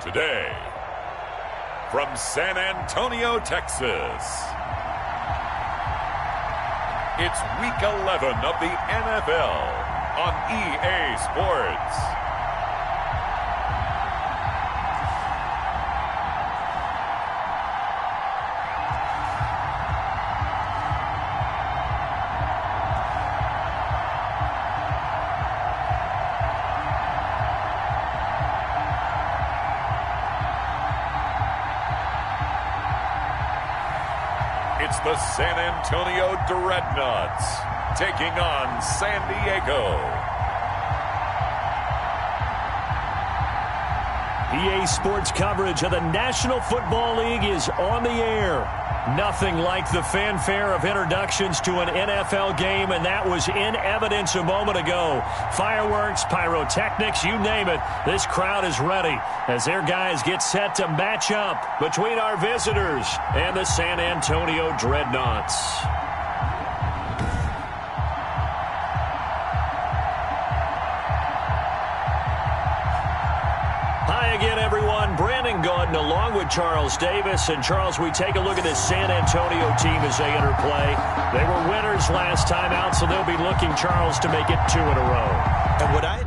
Today, from San Antonio, Texas, it's Week 11 of the NFL on EA Sports. It's the San Antonio Dreadnoughts taking on San Diego. EA Sports coverage of the National Football League is on the air. Nothing like the fanfare of introductions to an NFL game, and that was in evidence a moment ago. Fireworks, pyrotechnics, you name it. This crowd is ready as their guys get set to match up between our visitors and the San Antonio Dreadnoughts. Again, everyone, Brandon Gaudin along with Charles Davis. And, Charles, we take a look at this San Antonio team as they enter play. They were winners last time out, so they'll be looking, Charles, to make it 2 in a row. And what I...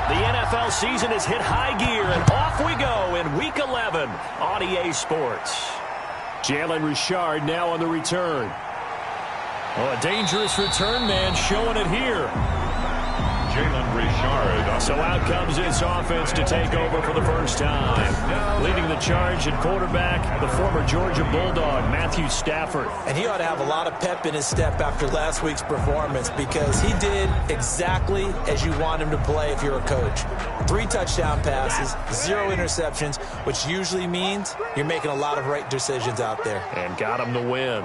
The NFL season has hit high gear, and off we go in Week 11 on EA Sports. Jalen Richard now on the return. Oh, a dangerous return man showing it here. Jalen Richard. So out comes this offense to take over for the first time. Leading the charge at quarterback, the former Georgia Bulldog, Matthew Stafford. And he ought to have a lot of pep in his step after last week's performance because he did exactly as you want him to play if you're a coach. 3 touchdown passes, 0 interceptions, which usually means you're making a lot of right decisions out there. And got him to win.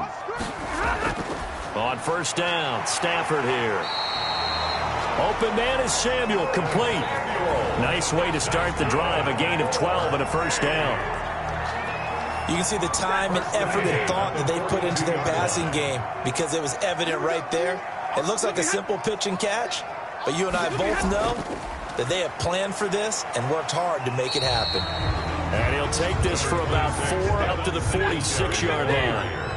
On first down, Stafford here. Open man is Samuel, complete. Nice way to start the drive, a gain of 12 and a first down. You can see the time and effort and thought that they put into their passing game because it was evident right there. It looks like a simple pitch and catch, but you and I both know that they have planned for this and worked hard to make it happen. And he'll take this for about 4 up to the 46-yard line.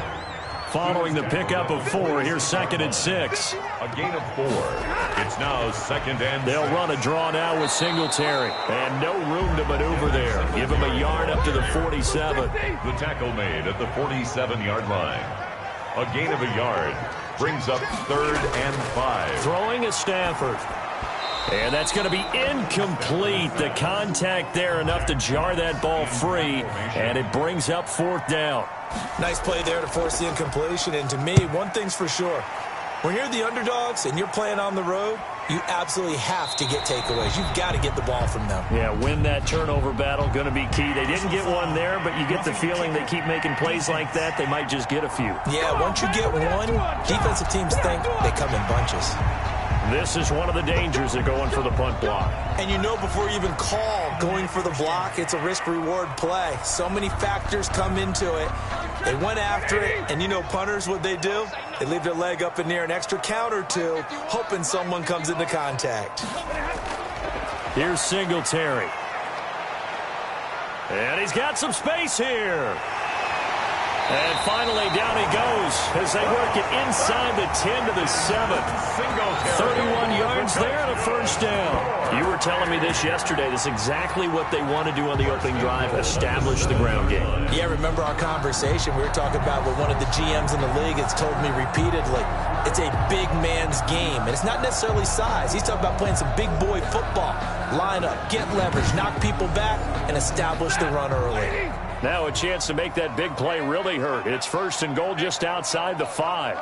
Following the pickup of 4, here's 2nd and 6. A gain of 4. It's now 2nd and 6. They'll run a draw now with Singletary. And no room to maneuver there. Give him a yard up to the 47. The tackle made at the 47-yard line. A gain of a yard brings up 3rd and 5. Throwing is Stafford. And that's going to be incomplete. The contact there enough to jar that ball free. And it brings up 4th down. Nice play there to force the incompletion. And to me, one thing's for sure. When you're the underdogs and you're playing on the road, you absolutely have to get takeaways. You've got to get the ball from them. Yeah, win that turnover battle, going to be key. They didn't get one there, but you get the feeling they keep making plays like that, they might just get a few. Yeah, once you get one, defensive teams think they come in bunches. This is one of the dangers of going for the punt block. And you know before you even call going for the block, it's a risk-reward play. So many factors come into it. They went after it, and you know punters, what they do? They leave their leg up in the air an extra count or 2, hoping someone comes into contact. Here's Singletary. And he's got some space here. And finally, down he goes as they work it inside the 10 to the 7. 31 yards there and a first down. You were telling me this yesterday. This is exactly what they want to do on the opening drive, establish the ground game. Yeah, remember our conversation? We were talking about what one of the GMs in the league has told me repeatedly. It's a big man's game, and it's not necessarily size. He's talking about playing some big boy football. Line up, get leverage, knock people back, and establish the run early. Now a chance to make that big play really hurt. It's 1st and goal just outside the 5.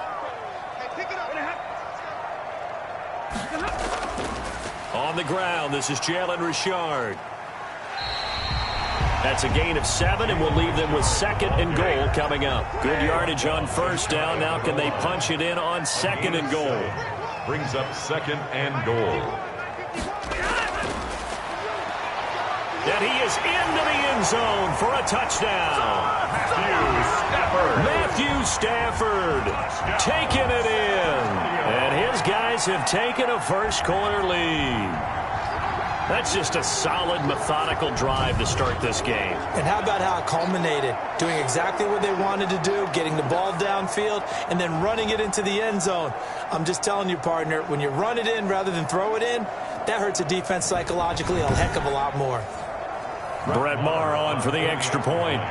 On the ground, this is Jalen Richard. That's a gain of 7, and we'll leave them with 2nd and goal coming up. Good yardage on first down. Now can they punch it in on 2nd and goal? Brings up 2nd and goal. And he is into the end zone for a touchdown. Matthew Stafford taking it in. And his his guys have taken a first-quarter lead. That's just a solid, methodical drive to start this game. And how about how it culminated? Doing exactly what they wanted to do, getting the ball downfield, and then running it into the end zone. I'm just telling you, partner, when you run it in rather than throw it in, that hurts a defense psychologically a heck of a lot more. Brett Maher on for the extra point.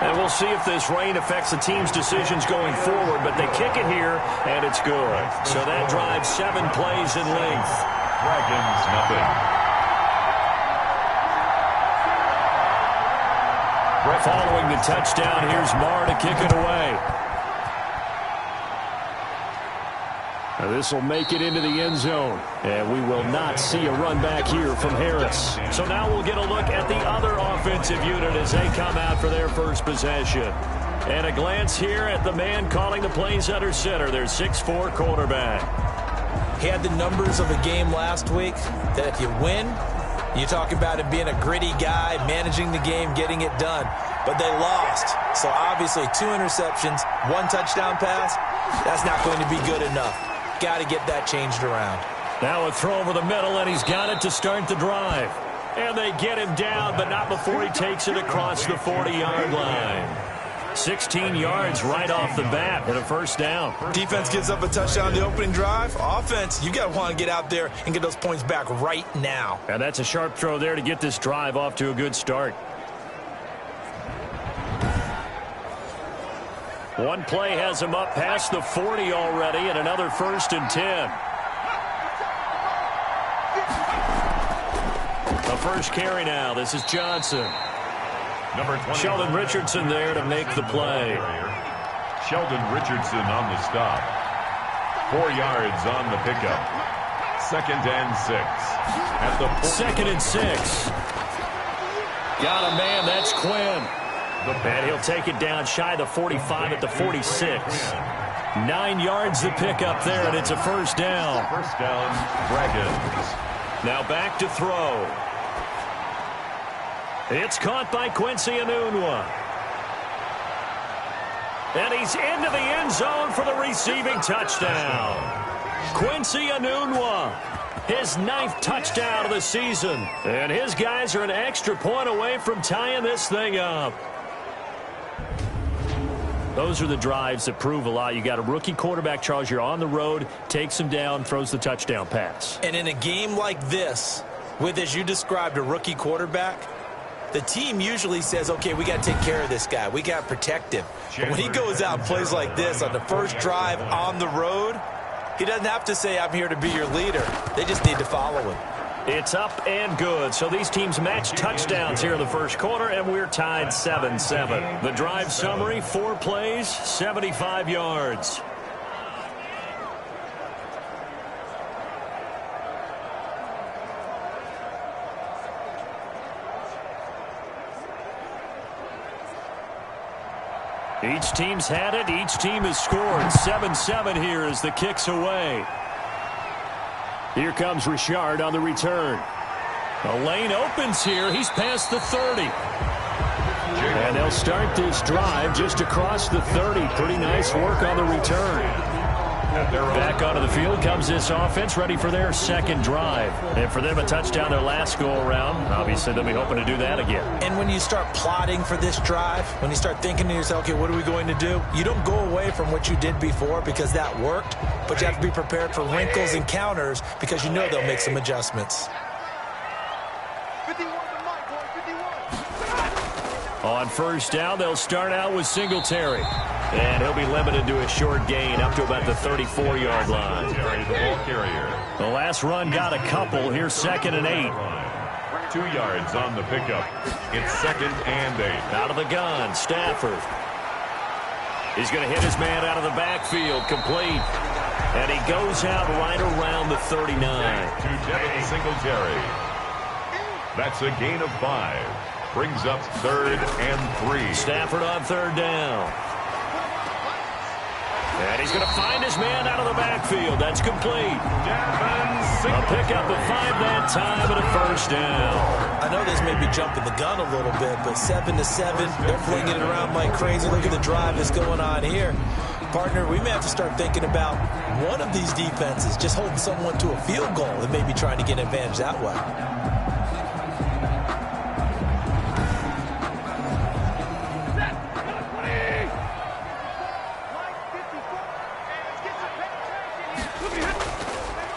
And we'll see if this rain affects the team's decisions going forward, but they kick it here, and it's good. So that drives 7 plays in length. Dragons, nothing. Following the touchdown, here's Maher to kick it away. Now this will make it into the end zone, and we will not see a run back here from Harris. So now we'll get a look at the other offensive unit as they come out for their first possession. And a glance here at the man calling the plays under center, their 6'4" quarterback. He had the numbers of a game last week that if you win, you talk about him being a gritty guy, managing the game, getting it done. But they lost. So obviously 2 interceptions, 1 touchdown pass, that's not going to be good enough. Got to get that changed around. Now a throw over the middle, and he's got it to start the drive. And they get him down, but not before he takes it across the 40-yard line. 16 yards right off the bat and a first down. Defense gives up a touchdown on the opening drive. Offense, you got to want to get out there and get those points back right now. And that's a sharp throw there to get this drive off to a good start. One play has him up past the 40 already, and another 1st and 10. The first carry now. This is Johnson. Number 20. Sheldon Richardson there to make the play. Sheldon Richardson on the stop. 4 yards on the pickup. 2nd and 6. At the 2nd and 6. Got a man. That's Quinn. And he'll take it down shy of the 45 at the 46. 9 yards the pickup there, and it's a first down. First down, Dragons. Now back to throw. It's caught by Quincy Enunwa. And he's into the end zone for the receiving touchdown. Quincy Enunwa, his 9th touchdown of the season. And his guys are an extra point away from tying this thing up. Those are the drives that prove a lot. You got a rookie quarterback, Charles. You're on the road, takes him down, throws the touchdown pass. And in a game like this, with, as you described, a rookie quarterback, the team usually says, okay, we got to take care of this guy. We got to protect him. But when he goes out and plays like this on the first drive on the road, he doesn't have to say, I'm here to be your leader. They just need to follow him. It's up and good. So these teams match touchdowns here in the first quarter, and we're tied 7-7. The drive summary, 4 plays, 75 yards. Each team's had it. Each team has scored. 7-7 here as the kick's away. Here comes Richard on the return. The lane opens here. He's past the 30. And they'll start this drive just across the 30. Pretty nice work on the return. Back onto the field comes this offense, ready for their second drive. And for them, a touchdown their last go-around. Obviously, they'll be hoping to do that again. And when you start plotting for this drive, when you start thinking to yourself, okay, what are we going to do? You don't go away from what you did before because that worked, but you have to be prepared for wrinkles and counters because you know they'll make some adjustments. On first down, they'll start out with Singletary. And he'll be limited to a short gain up to about the 34-yard line. The ball carrier. The last run got a couple. Here's 2nd and 8. 2 yards on the pickup. It's 2nd and 8. Out of the gun, Stafford. He's going to hit his man out of the backfield, complete. And he goes out right around the 39. To Devin Singletary. That's a gain of 5. Brings up 3rd and 3. Stafford on 3rd down. And he's going to find his man out of the backfield. That's complete. A pickup of 5 that time and a first down. I know this may be jumping the gun a little bit, but 7-7, they're flinging it around like crazy. Look at the drive that's going on here. Partner, we may have to start thinking about one of these defenses just holding someone to a field goal and maybe trying to get an advantage that way.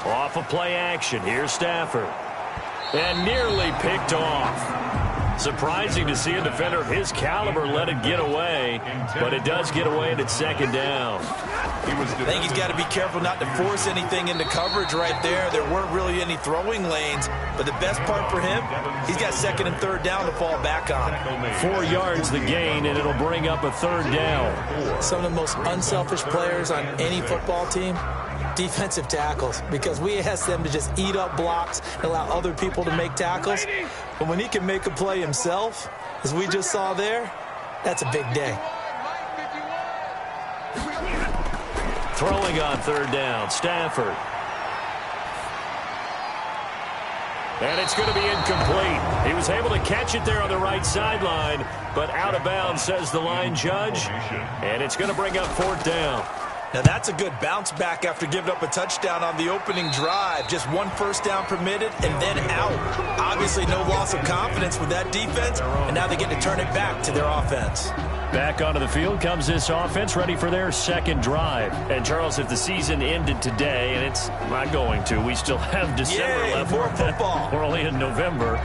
Off of play action. Here's Stafford. And nearly picked off. Surprising to see a defender of his caliber let it get away, but it does get away and it's second down. I think he's got to be careful not to force anything into coverage right there. There weren't really any throwing lanes, but the best part for him, he's got second and third down to fall back on. 4 yards the gain, and it'll bring up a third down. Some of the most unselfish players on any football team, defensive tackles, because we ask them to just eat up blocks and allow other people to make tackles. But when he can make a play himself, as we just saw there, that's a big day. Throwing on third down, Stafford. And it's going to be incomplete. He was able to catch it there on the right sideline, but out of bounds, says the line judge. And it's going to bring up fourth down. Now that's a good bounce back after giving up a touchdown on the opening drive. Just 1 first down permitted and then out. Obviously no loss of confidence with that defense, and now they get to turn it back to their offense. Back onto the field comes this offense, ready for their second drive. And, Charles, if the season ended today, and it's not going to, we still have December left. More football. We're only in November.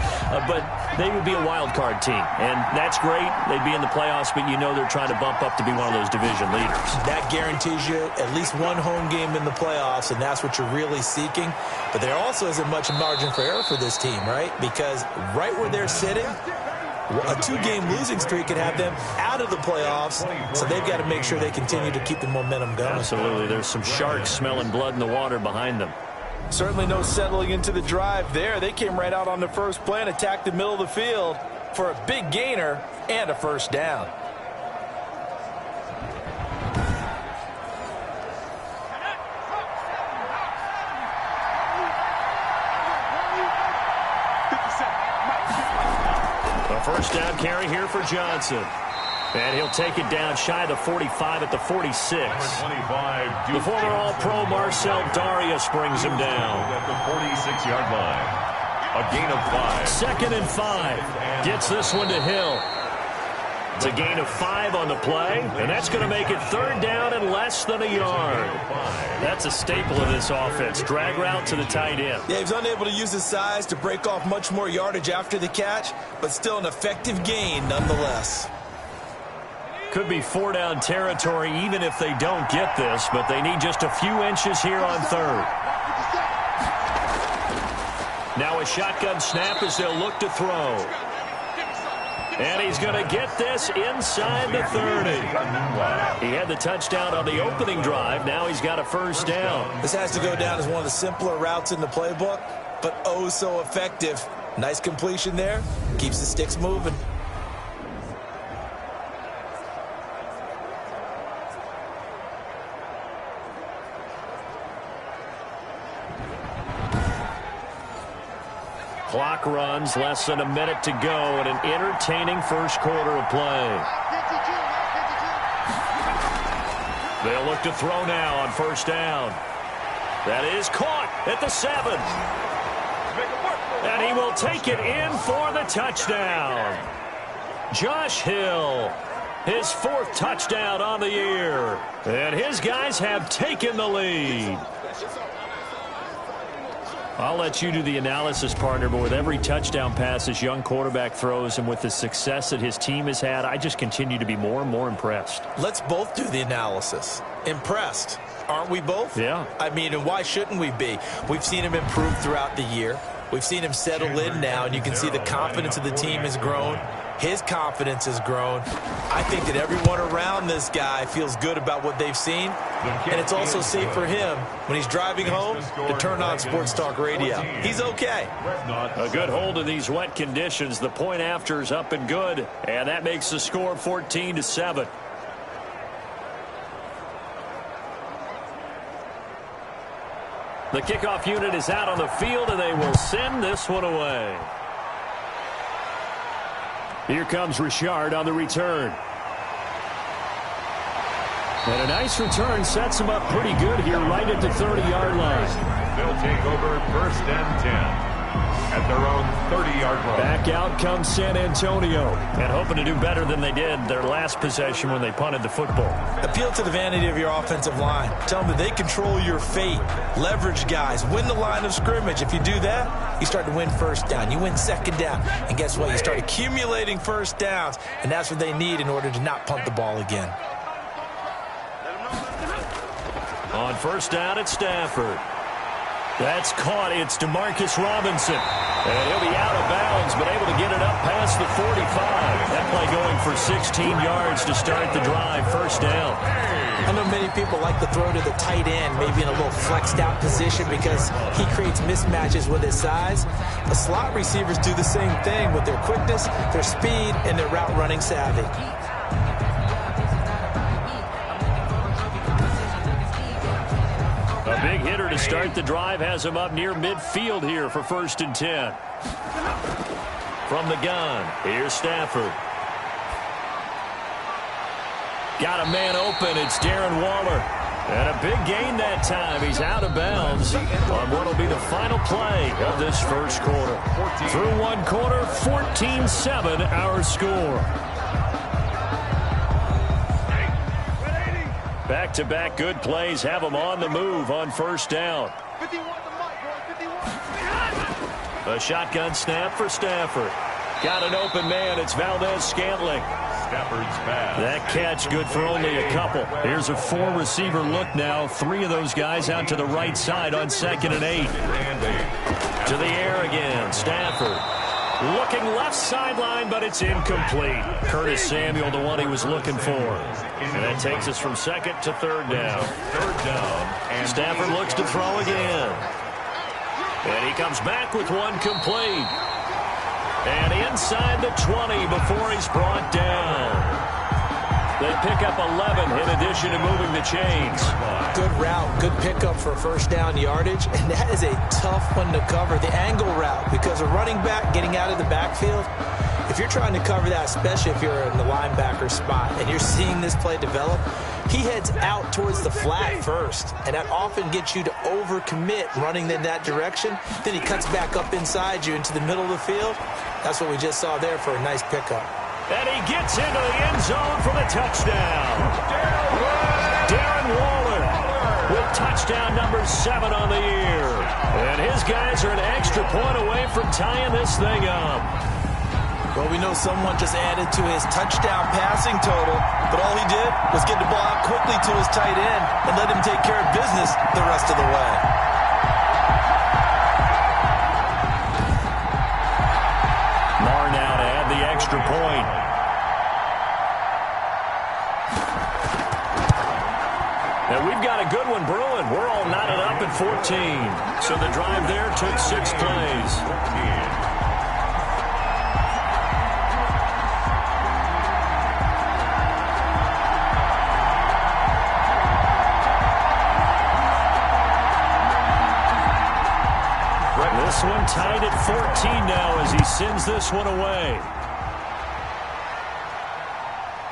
But they would be a wild card team, and that's great. They'd be in the playoffs, but you know they're trying to bump up to be one of those division leaders. That guarantees you at least one home game in the playoffs, and that's what you're really seeking. But there also isn't much margin for error for this team, right? Because right where they're sitting, a 2-game losing streak could have them out of the playoffs, so they've got to make sure they continue to keep the momentum going. Absolutely. There's some sharks smelling blood in the water behind them. Certainly no settling into the drive there. They came right out on the first play and attacked the middle of the field for a big gainer and a first down. First down carry here for Johnson. And he'll take it down shy of the 45 at the 46. The former All-Pro Marcel Darius brings him down. At the 46-yard line. A gain of 5. Second and 5. Gets this one to Hill. It's a gain of 5 on the play, and that's going to make it third down and less than a yard. That's a staple of this offense. Drag route to the tight end. Yeah, he was unable to use his size to break off much more yardage after the catch, but still an effective gain nonetheless. Could be 4-down territory even if they don't get this, but they need just a few inches here on third. Now a shotgun snap as they'll look to throw. And he's going to get this inside the 30. He had the touchdown on the opening drive. Now he's got a first down. This has to go down as one of the simpler routes in the playbook, but oh so effective. Nice completion there. Keeps the sticks moving. Clock runs, less than a minute to go, and an entertaining first quarter of play. They'll look to throw now on first down. That is caught at the 7. And he will take it in for the touchdown. Josh Hill, his 4th touchdown on the year. And his guys have taken the lead. I'll let you do the analysis, partner, but with every touchdown pass this young quarterback throws and with the success that his team has had, I just continue to be more and more impressed. Let's both do the analysis. Impressed. Aren't we both? Yeah. I mean, and why shouldn't we be? We've seen him improve throughout the year. We've seen him settle in now, and you can see the confidence of the team has grown. His confidence has grown. I think that everyone around this guy feels good about what they've seen, and it's also safe for him when he's driving home to turn on Sports Talk Radio. He's okay. A good hold in these wet conditions. The point after is up and good, and that makes the score 14-7. The kickoff unit is out on the field, and they will send this one away. Here comes Richard on the return. And a nice return sets him up pretty good here right at the 30-yard line. They'll take over 1st and 10 at their own 30-yard line. Back out comes San Antonio, and hoping to do better than they did their last possession when they punted the football. Appeal to the vanity of your offensive line. Tell them that they control your fate. Leverage guys. Win the line of scrimmage. If you do that, you start to win first down. You win second down. And guess what? You start accumulating first downs, and that's what they need in order to not punt the ball again. On 1st down, it's Stafford. That's caught. It's Demarcus Robinson. And he'll be out of bounds, but able to get it up past the 45. That play going for 16 yards to start the drive. 1st down. I know many people like to throw to the tight end, maybe in a little flexed out position because he creates mismatches with his size. The slot receivers do the same thing with their quickness, their speed, and their route running savvy. A big hitter to start the drive has him up near midfield here for 1st and 10. From the gun, here's Stafford. Got a man open. It's Darren Waller. And a big gain that time. He's out of bounds on what will be the final play of this 1st quarter. Through 1 quarter, 14-7 our score. Back-to-back good plays have them on the move on 1st down. A shotgun snap for Stafford. Got an open man. It's Valdez-Scantling. Stafford's pass. That catch good for only a couple. Here's a 4-receiver look now. 3 of those guys out to the right side on 2nd and 8. To the air again. Stafford. Looking left sideline, but it's incomplete. Curtis Samuel, the one he was looking for. And that takes us from 2nd to 3rd down. 3rd down. And Stafford looks to throw again. And he comes back with one complete. And inside the 20 before he's brought down. They pick up 11 in addition to moving the chains. Good route, good pickup for 1st down yardage, and that is a tough one to cover, the angle route, because a running back getting out of the backfield, if you're trying to cover that, especially if you're in the linebacker spot and you're seeing this play develop, he heads out towards the flat first, and that often gets you to overcommit running in that direction. Then he cuts back up inside you into the middle of the field. That's what we just saw there for a nice pickup. And he gets into the end zone for the touchdown. Darren Waller with touchdown number 7 on the year. And his guys are an extra point away from tying this thing up. Well, we know someone just added to his touchdown passing total, but all he did was get the ball out quickly to his tight end and let him take care of business the rest of the way. Marr now to add the extra point. And we've got a good one brewing. We're all knotted up at 14. So the drive there took 6 plays. This one tied at 14 now as he sends this one away.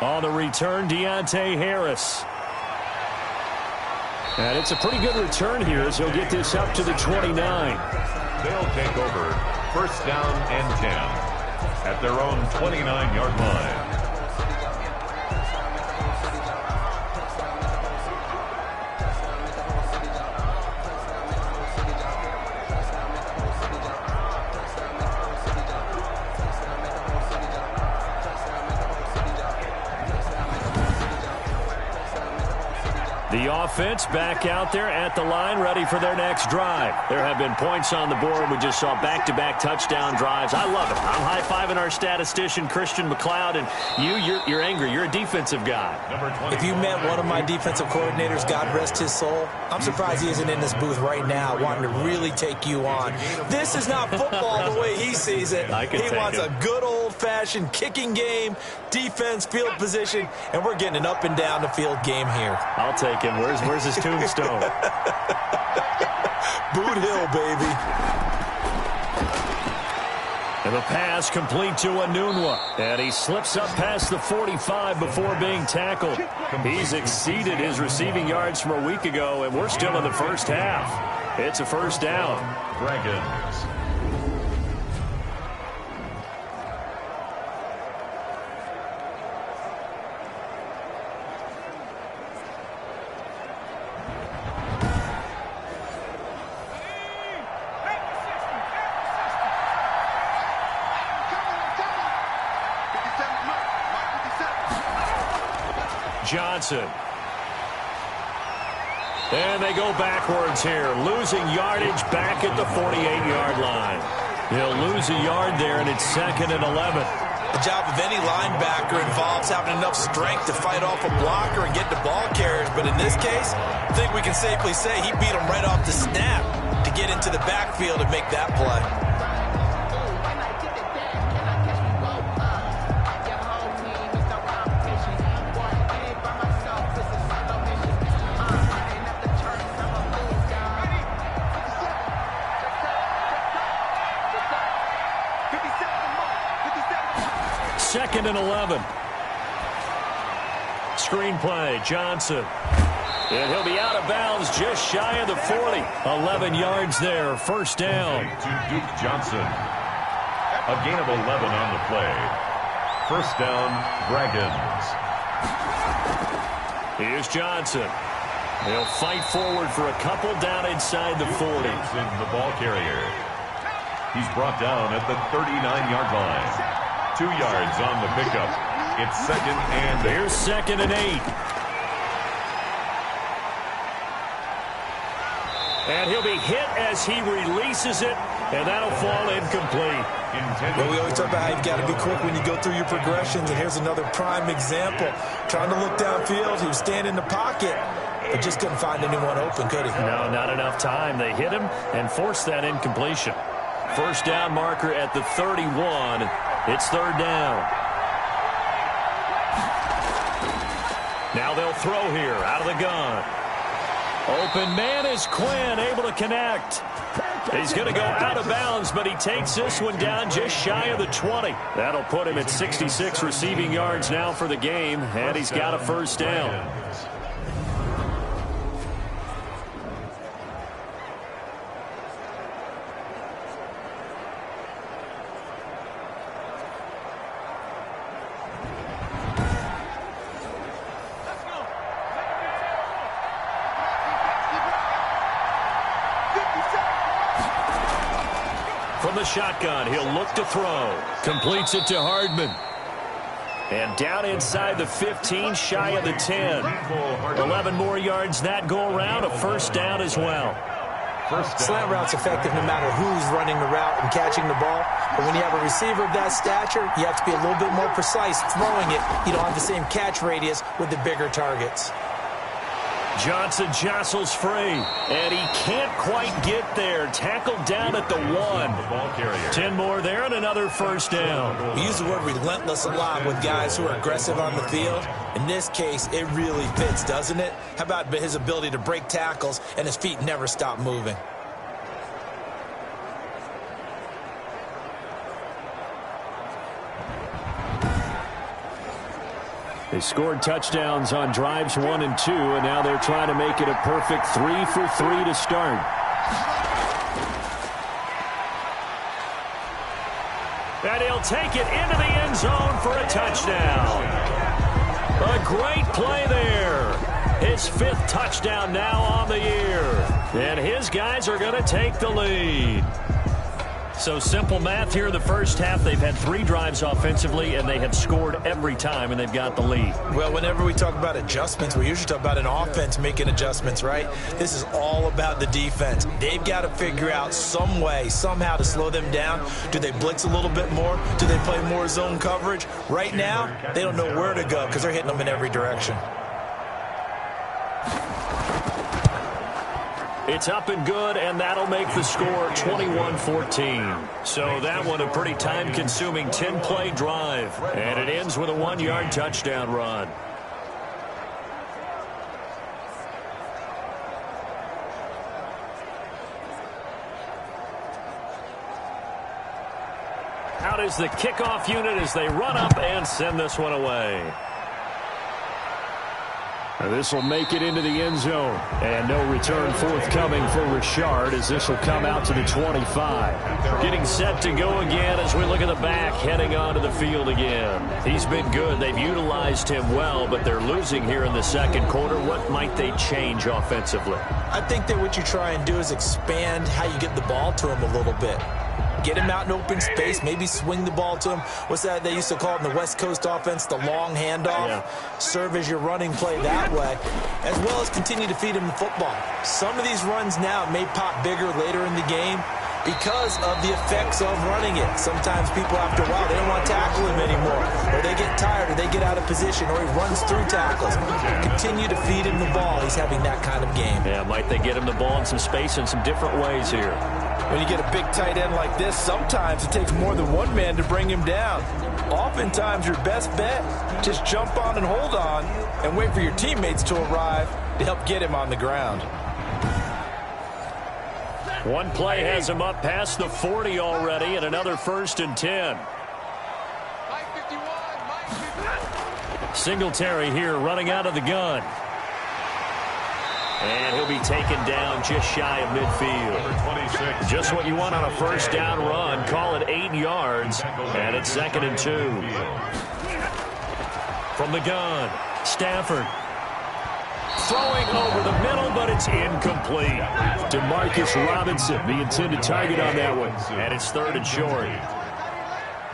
On the return, Deontay Harris. And it's a pretty good return here as he'll get this up to the 29. They'll take over 1st down and 10 at their own 29-yard line. The offense back out there at the line, ready for their next drive. There have been points on the board. We just saw back-to-back touchdown drives. I love it. I'm high-fiving our statistician, Christian McLeod, and you're angry. You're a defensive guy. If you met one of my defensive coordinators, God rest his soul, I'm surprised he isn't in this booth right now wanting to really take you on. This is not football the way he sees it. He wants a good old-fashioned kicking game, defense, field position, and we're getting an up-and-down-the-field game here. I'll take it. thinking, where's his tombstone? Boot Hill, baby. And the pass complete to Anunwa. And he slips up past the 45 before being tackled. He's exceeded his receiving yards from a week ago, and we're still in the first half. It's a first down. Dragons. Johnson. And they go backwards here, losing yardage back at the 48-yard line. He'll lose a yard there, and it's 2nd and 11. The job of any linebacker involves having enough strength to fight off a blocker and get to ball carriers. But in this case, I think we can safely say he beat him right off the snap to get into the backfield and make that play. Second and 11. Screenplay, Johnson. And he'll be out of bounds just shy of the 40. 11 yards there, first down. To Duke Johnson. A gain of 11 on the play. First down, Dragons. Here's Johnson. He'll fight forward for a couple down inside the 40. The ball carrier. He's brought down at the 39-yard line. 2 yards on the pickup. It's 2nd and 8. Here's 2nd and 8. And he'll be hit as he releases it, and that'll fall incomplete. Well, we always talk about how you've got to be quick when you go through your progressions, and here's another prime example. Trying to look downfield, he was standing in the pocket, but just couldn't find anyone open, could he? No, not enough time. They hit him and forced that incompletion. First down marker at the 31. It's 3rd down. Now they'll throw here out of the gun. Open man is Quinn, able to connect. He's going to go out of bounds, but he takes this one down just shy of the 20. That'll put him at 66 receiving yards now for the game, and he's got a first down. From the shotgun, he'll look to throw. Completes it to Hardman. And down inside the 15, shy of the 10. 11 more yards that go around, a first down as well. Slant route's effective no matter who's running the route and catching the ball. But when you have a receiver of that stature, you have to be a little bit more precise throwing it. You don't have the same catch radius with the bigger targets. Johnson jostles free, and he can't quite get there. Tackled down at the 1. 10 more there and another first down. We use the word relentless a lot with guys who are aggressive on the field. In this case, it really fits, doesn't it? How about his ability to break tackles and his feet never stop moving? They scored touchdowns on drives 1 and 2, and now they're trying to make it a perfect 3 for 3 to start. And he'll take it into the end zone for a touchdown. A great play there. His 5th touchdown now on the year. And his guys are going to take the lead. So simple math here in the first half. They've had 3 drives offensively, and they have scored every time, and they've got the lead. Well, whenever we talk about adjustments, we usually talk about an offense making adjustments, right? This is all about the defense. They've got to figure out some way, somehow to slow them down. Do they blitz a little bit more? Do they play more zone coverage? Right now, they don't know where to go because they're hitting them in every direction. It's up and good, and that'll make the score 21-14. So that one a pretty time-consuming 10-play drive. And it ends with a 1-yard touchdown run. Out is the kickoff unit as they run up and send this one away. This will make it into the end zone. And no return forthcoming for Richard as this will come out to the 25. Getting set to go again as we look at the back heading onto the field again. He's been good. They've utilized him well, but they're losing here in the second quarter. What might they change offensively? I think that what you try and do is expand how you get the ball to him a little bit. Get him out in open space, maybe swing the ball to him. What's that they used to call it in the West Coast offense, the long handoff? Yeah. Serve as your running play that way, as well as continue to feed him the football. Some of these runs now may pop bigger later in the game because of the effects of running it. Sometimes people, after a while, they don't want to tackle him anymore, or they get tired, or they get out of position, or he runs through tackles. Continue to feed him the ball. He's having that kind of game. Yeah, might they get him the ball in some space in some different ways here? When you get a big tight end like this, sometimes it takes more than one man to bring him down. Oftentimes, your best bet, just jump on and hold on and wait for your teammates to arrive to help get him on the ground. One play has him up past the 40 already, and another 1st and 10. Singletary here running out of the gun. And he'll be taken down just shy of midfield. Just what you want on a first down run. Call it 8 yards. And it's 2nd and 2. From the gun, Stafford. Throwing over the middle, but it's incomplete. Demarcus Robinson, the intended target on that one. And it's 3rd and short.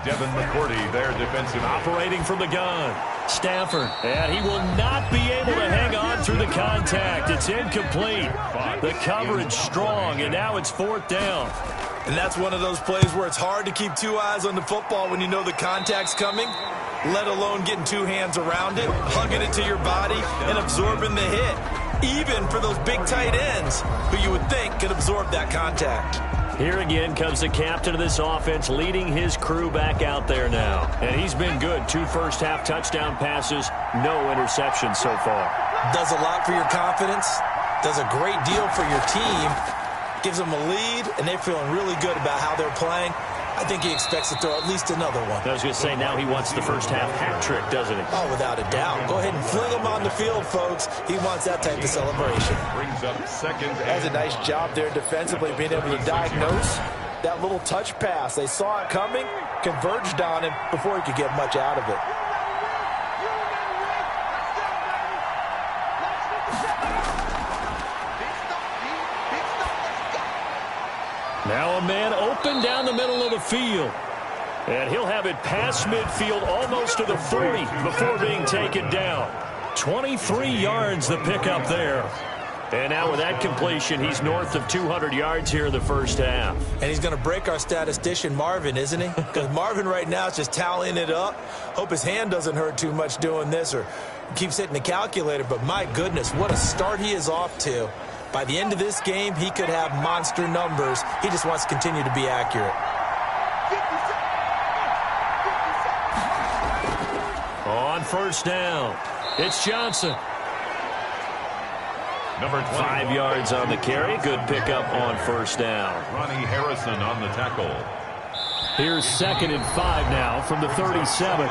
Devin McCourty, their defensive. Operating from the gun. Stafford, and he will not be able to hang on through the contact. It's incomplete. The coverage strong, and now it's 4th down. And that's one of those plays where it's hard to keep 2 eyes on the football when you know the contact's coming, let alone getting 2 hands around it, hugging it to your body, and absorbing the hit. Even for those big tight ends who you would think could absorb that contact. Here again comes the captain of this offense leading his crew back out there now. And he's been good. 2 first-half touchdown passes, no interceptions so far. Does a lot for your confidence, does a great deal for your team, gives them a lead, and they're feeling really good about how they're playing. I think he expects to throw at least another one. I was going to say, now he wants the first-half hat trick, doesn't he? Oh, without a doubt. Go ahead and fling him on the field, folks. He wants that type of celebration. Brings up 2nd. That's a nice job there defensively, being able to diagnose that little touch pass. They saw it coming, converged on him before he could get much out of it. Now a man open down the middle of the field. And he'll have it past midfield almost to the 40 before being taken down. 23 yards the pickup there. And now with that completion, he's north of 200 yards here in the first half. And he's going to break our statistician, Marvin, isn't he? Because Marvin right now is just tallying it up. Hope his hand doesn't hurt too much doing this or keeps hitting the calculator. But my goodness, what a start he is off to. By the end of this game, he could have monster numbers. He just wants to continue to be accurate. On first down, it's Johnson. Number 20. 5 yards on the carry. Good pickup on first down. Ronnie Harrison on the tackle. Here's 2nd and 5 now from the 37.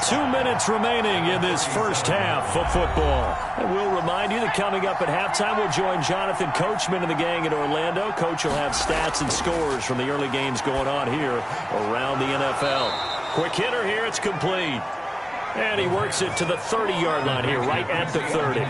2 minutes remaining in this first half of football. And we'll remind you that coming up at halftime, we'll join Jonathan Coachman and the gang in Orlando. Coach will have stats and scores from the early games going on here around the NFL. Quick hitter here. It's complete. And he works it to the 30-yard line here, right at the 30.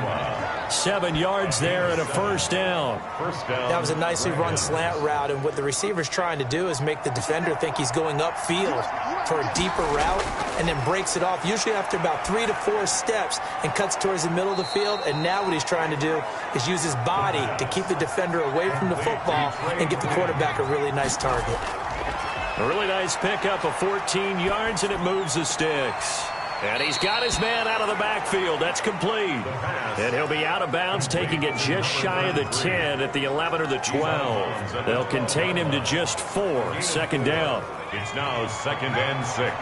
7 yards there and a first down. That was a nicely run slant route, and what the receiver's trying to do is make the defender think he's going upfield for a deeper route and then breaks it off, usually after about 3 to 4 steps, and cuts towards the middle of the field. And now what he's trying to do is use his body to keep the defender away from the football and get the quarterback a really nice target. A really nice pickup of 14 yards, and it moves the sticks. And he's got his man out of the backfield. That's complete. And he'll be out of bounds, taking it just shy of the 10 at the 11 or the 12. They'll contain him to just 4. 2nd down. It's now 2nd and 6.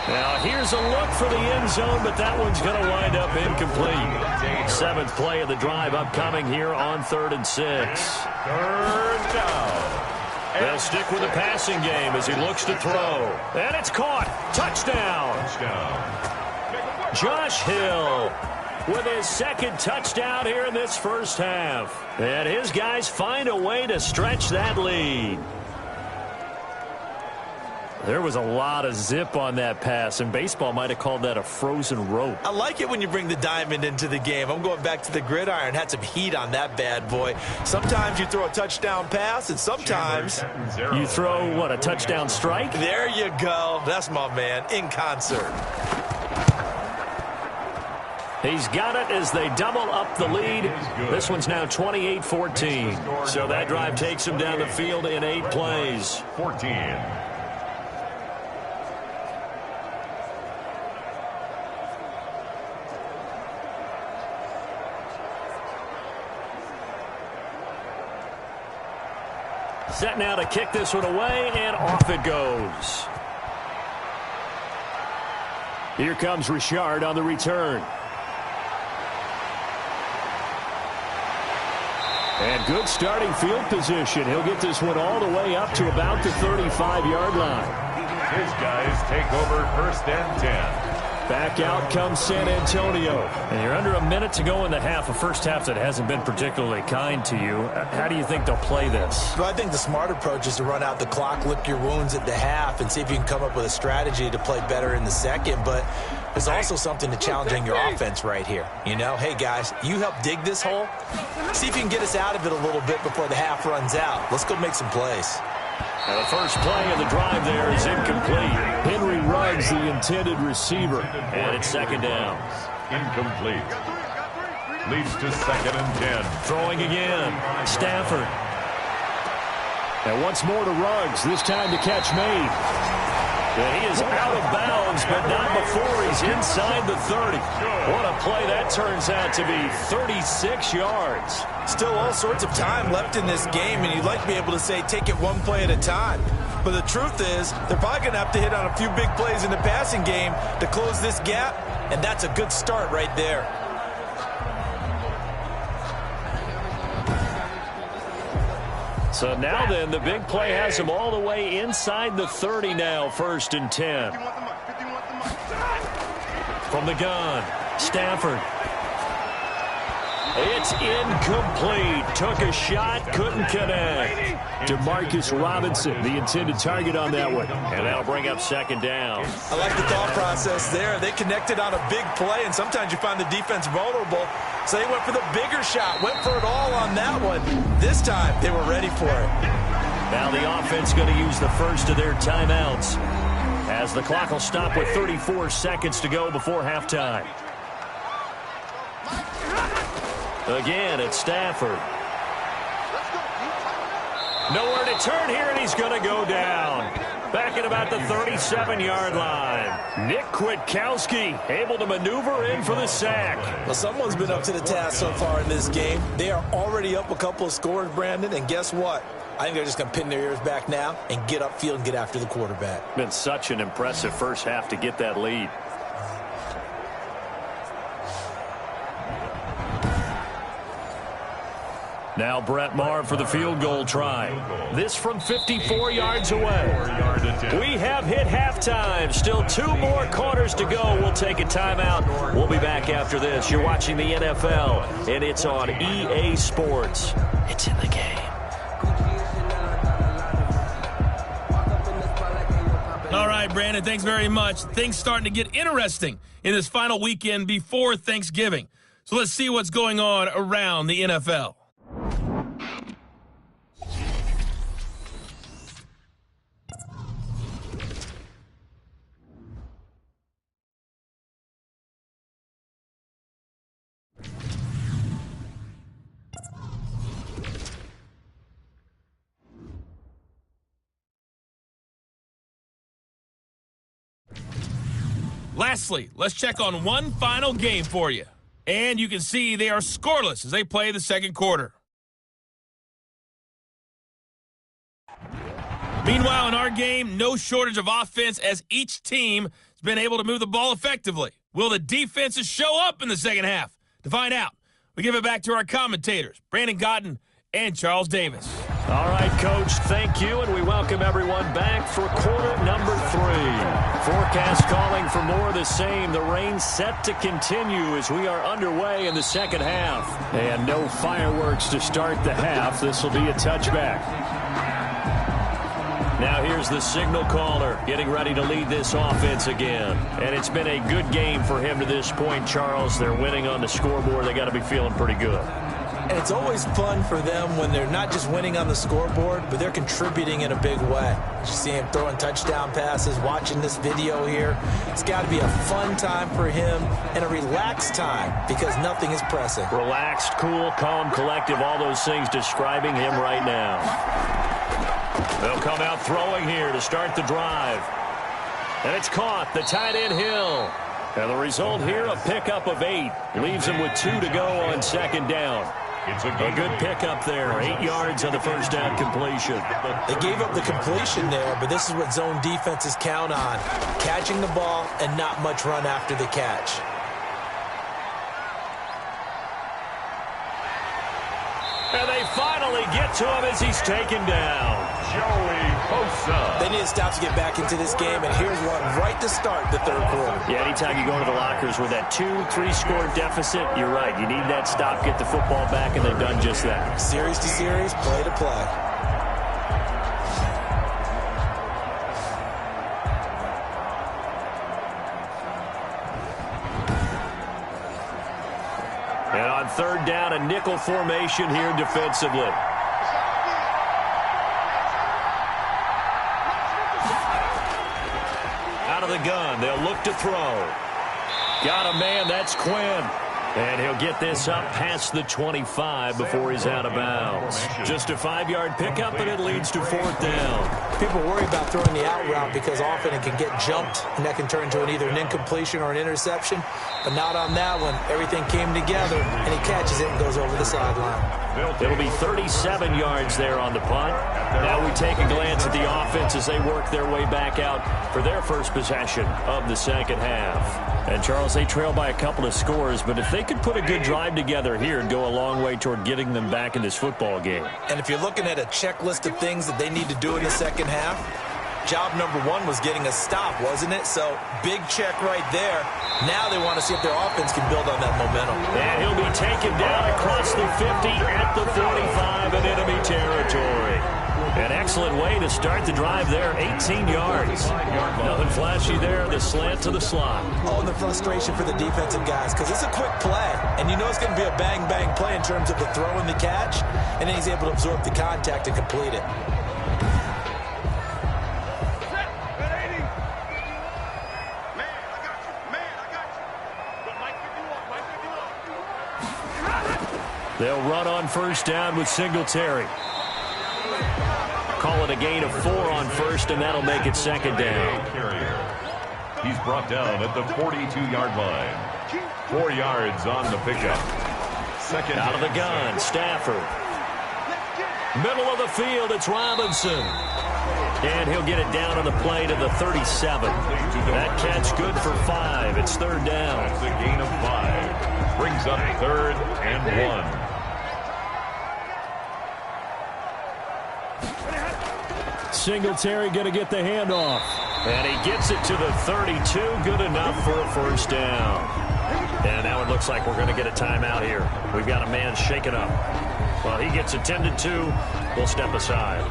Now here's a look for the end zone, but that one's going to wind up incomplete. Seventh play of the drive upcoming here on 3rd and 6. Third down. They'll stick with the passing game as he looks to throw. And it's caught. Touchdown. Josh Hill with his second touchdown here in this first half. And his guys find a way to stretch that lead. There was a lot of zip on that pass, and baseball might have called that a frozen rope. I like it when you bring the diamond into the game. I'm going back to the gridiron. Had some heat on that bad boy. Sometimes you throw a touchdown pass, and sometimes you throw, what, a touchdown strike? There you go. That's my man, in concert. He's got it as they double up the lead. This one's now 28-14. So that drive takes him down the field in 8 plays. 14. Set now to kick this one away, and off it goes. Here comes Richard on the return. And good starting field position. He'll get this one all the way up to about the 35-yard line. His guys take over 1st and 10. Back out comes San Antonio. And you're under a minute to go in the half, a first half that hasn't been particularly kind to you. How do you think they'll play this? Well, I think the smart approach is to run out the clock, lick your wounds at the half, and see if you can come up with a strategy to play better in the second. But there's also something to challenging your offense right here. You know, hey, guys, you help dig this hole. See if you can get us out of it a little bit before the half runs out. Let's go make some plays. Now the first play of the drive there is incomplete. Henry Ruggs, the intended receiver. And it's 2nd down. Incomplete. Leads to 2nd and 10. Throwing again. Stafford. And once more to Ruggs. This time to catch made. And he is out of bounds, but not before he's inside the 30. What a play that turns out to be. 36 yards. Still all sorts of time left in this game, and you'd like to be able to say take it one play at a time. But the truth is, they're probably going to have to hit on a few big plays in the passing game to close this gap, and that's a good start right there. So now then, the big play has him all the way inside the 30 now, 1st and 10. From the gun, Stafford. It's incomplete. Took a shot, couldn't connect. Demarcus Robinson, the intended target on that one. And that'll bring up 2nd down. I like the thought process there. They connected on a big play, and sometimes you find the defense vulnerable. So they went for the bigger shot, went for it all on that one. This time, they were ready for it. Now the offense going to use the first of their timeouts, as the clock will stop with 34 seconds to go before halftime. Again, it's Stafford. Nowhere to turn here, and he's going to go down. Back at about the 37-yard line. Nick Kwiatkowski able to maneuver in for the sack. Well, someone's been up to the task so far in this game. They are already up a couple of scores, Brandon, and guess what? I think they're just going to pin their ears back now and get upfield and get after the quarterback. Been such an impressive first half to get that lead. Now Brett Maher for the field goal try. This from 54 yards away. We have hit halftime. Still 2 more quarters to go. We'll take a timeout. We'll be back after this. You're watching the NFL, and it's on EA Sports. It's in the game. All right, Brandon, thanks very much. Things starting to get interesting in this final weekend before Thanksgiving. So let's see what's going on around the NFL. Lastly, let's check on one final game for you. And you can see they are scoreless as they play the second quarter. Meanwhile, in our game, no shortage of offense as each team has been able to move the ball effectively. Will the defenses show up in the second half? To find out, we give it back to our commentators, Brandon Godden and Charles Davis. All right, Coach, thank you, and we welcome everyone back for quarter number 3. Forecast calling for more of the same. The rain set to continue as we are underway in the second half. And no fireworks to start the half. This will be a touchback. Now here's the signal caller getting ready to lead this offense again. And it's been a good game for him to this point, Charles. They're winning on the scoreboard. They got to be feeling pretty good. And it's always fun for them when they're not just winning on the scoreboard, but they're contributing in a big way. You see him throwing touchdown passes, watching this video here. It's got to be a fun time for him and a relaxed time because nothing is pressing. Relaxed, cool, calm, collective, all those things describing him right now. They'll come out throwing here to start the drive. And it's caught, the tight end Hill. And the result here, a pickup of 8. Leaves him with 2 to go on second down. It's a good pickup there, 8 yards on the first down completion. They gave up the completion there, but this is what zone defenses count on. Catching the ball and not much run after the catch. And they finally get to him as he's taken down. Joey Bosa. They need to stop to get back into this game, and here's one right to start the third quarter. Yeah, anytime you go into the lockers with that 2-3 score deficit, you're right. You need that stop, get the football back, and they've done just that. Series to series, play to play. And on third down, a nickel formation here defensively. Out of the gun, they'll look to throw. Got a man, that's Quinn. And he'll get this up past the 25 before he's out of bounds. Just a 5-yard pickup, and it leads to fourth down. People worry about throwing the out route because often it can get jumped, and that can turn into either an incompletion or an interception. But not on that one. Everything came together, and he catches it and goes over the sideline. It'll be 37 yards there on the punt. Now we take a glance at the offense as they work their way back out for their first possession of the second half. And, Charles, they trail by a couple of scores, but if they could put a good drive together here, it'd go a long way toward getting them back in this football game. And if you're looking at a checklist of things that they need to do in the second half, job number 1 was getting a stop, wasn't it? So, big check right there. Now they want to see if their offense can build on that momentum. And he'll be taken down across the 50 at the 45 in enemy territory. An excellent way to start the drive there, 18 yards. Nothing flashy there, the slant to the slot. Oh, and the frustration for the defensive guys, because it's a quick play, and you know it's going to be a bang-bang play in terms of the throw and the catch, and then he's able to absorb the contact and complete it. They'll run on first down with Singletary. Call it a gain of 4 on first, and that'll make it second down. He's brought down at the 42-yard line. 4 yards on the pickup. Second out of the gun, Stafford. Middle of the field, it's Robinson. And he'll get it down on the play to the 37. That catch good for 5. It's third down. That's a gain of 5. Brings up 3rd and 1. Singletary going to get the handoff. And he gets it to the 32. Good enough for a first down. And now it looks like we're going to get a timeout here. We've got a man shaken up. Well, he gets attended to. We'll step aside.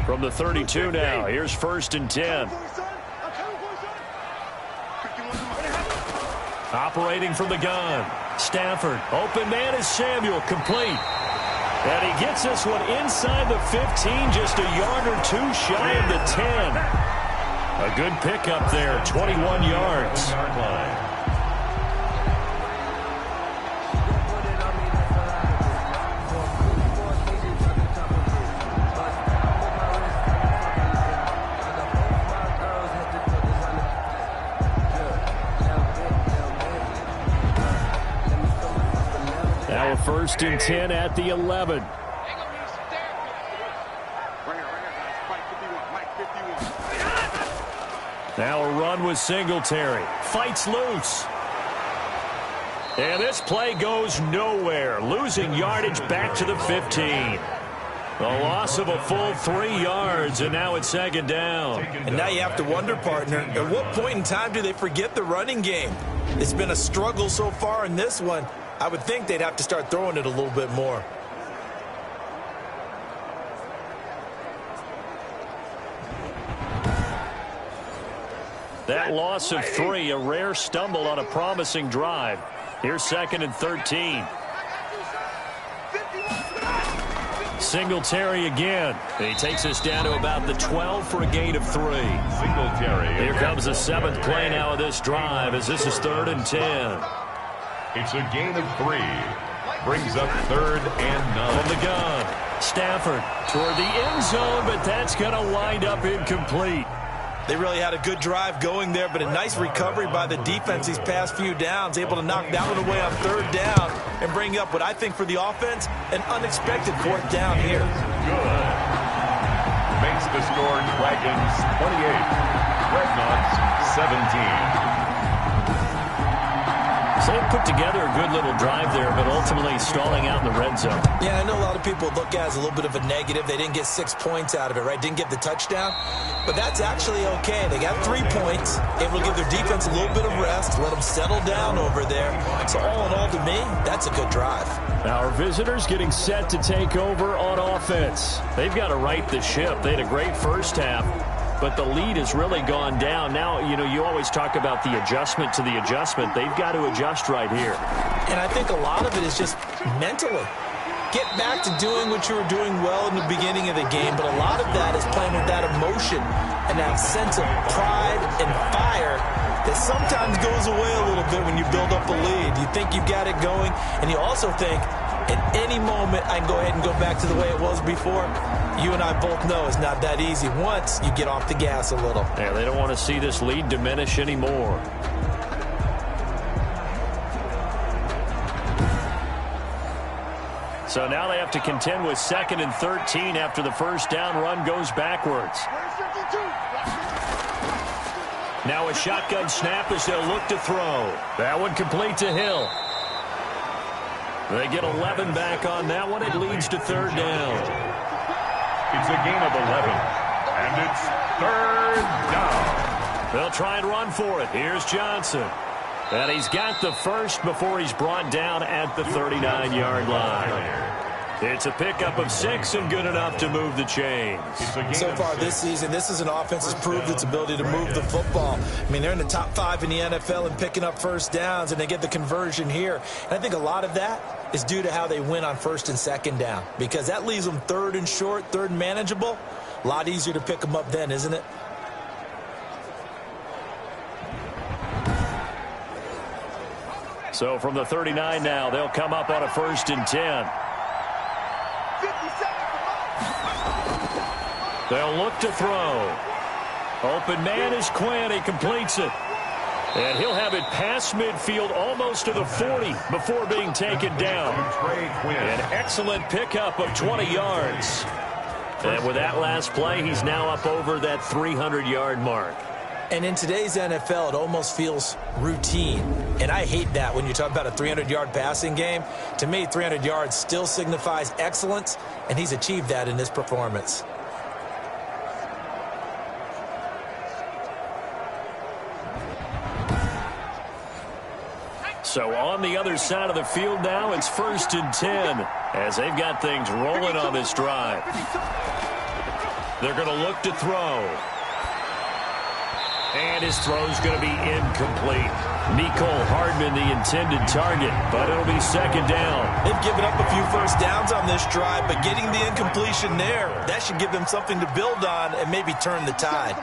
From the 32 now, here's 1st and 10. Operating from the gun. Stafford. Open man is Samuel. Complete. And he gets this one inside the 15, just a yard or 2 shy of the 10. A good pickup there, 21 yards. Now a 1st and 10 at the 11. Now a run with Singletary. Fights loose. And this play goes nowhere. Losing yardage back to the 15. The loss of a full 3 yards, and now it's 2nd down. And now you have to wonder, partner, at what point in time do they forget the running game? It's been a struggle so far in this one. I would think they'd have to start throwing it a little bit more. That loss of 3, a rare stumble on a promising drive. Here's 2nd and 13. Singletary again. He takes us down to about the 12 for a gain of 3. Singletary. Here comes the 7th play now of this drive as this is 3rd and 10. It's a gain of 3. Brings up 3rd and 9. From the gun, Stafford toward the end zone, but that's going to wind up incomplete. They really had a good drive going there, but a nice recovery by the defense these past few downs, able to knock that one away on 3rd down and bring up what I think for the offense, an unexpected 4th down here. Good. Makes the score Dragons 28, Dreadnoughts 17. So they put together a good little drive there, but ultimately stalling out in the red zone. Yeah, I know a lot of people look at it as a little bit of a negative. They didn't get 6 points out of it, right? Didn't get the touchdown. But that's actually okay. They got 3 points, able to give their defense a little bit of rest, let them settle down over there. So all in all, to me, that's a good drive. Now our visitors getting set to take over on offense. They've got to right the ship. They had a great first half, but the lead has really gone down. Now, you know, you always talk about the adjustment to the adjustment. They've got to adjust right here. And I think a lot of it is just mentally. Get back to doing what you were doing well in the beginning of the game, but a lot of that is playing with that emotion and that sense of pride and fire that sometimes goes away a little bit when you build up a lead. You think you've got it going, and you also think, at any moment, I can go ahead and go back to the way it was before. You and I both know it's not that easy once you get off the gas a little. Yeah, they don't want to see this lead diminish anymore. So now they have to contend with 2nd and 13 after the first down run goes backwards. Now a shotgun snap as they'll look to throw. That one complete to Hill. They get 11 back on that one. It leads to 3rd down. It's a gain of 11, and it's 3rd down. They'll try and run for it. Here's Johnson. And he's got the first before he's brought down at the 39-yard line. It's a pickup of 6 and good enough to move the chains. So far this season, this is an offense that's proved its ability to move the football. I mean, they're in the top 5 in the NFL and picking up first downs, and they get the conversion here. And I think a lot of that is due to how they win on 1st and 2nd down, because that leaves them 3rd and short, 3rd and manageable. A lot easier to pick them up then, isn't it? So from the 39 now, they'll come up on a 1st and 10. They'll look to throw. Open man is Quinn. He completes it. And he'll have it past midfield almost to the 40 before being taken down. An excellent pickup of 20 yards. And with that last play, he's now up over that 300-yard mark. And in today's NFL, it almost feels routine. And I hate that when you talk about a 300-yard passing game. To me, 300 yards still signifies excellence, and he's achieved that in this performance. So on the other side of the field now, it's 1st and 10 as they've got things rolling on this drive. They're going to look to throw. And his throw's going to be incomplete. Nicole Hardman, the intended target, but it'll be 2nd down. They've given up a few first downs on this drive, but getting the incompletion there, that should give them something to build on and maybe turn the tide.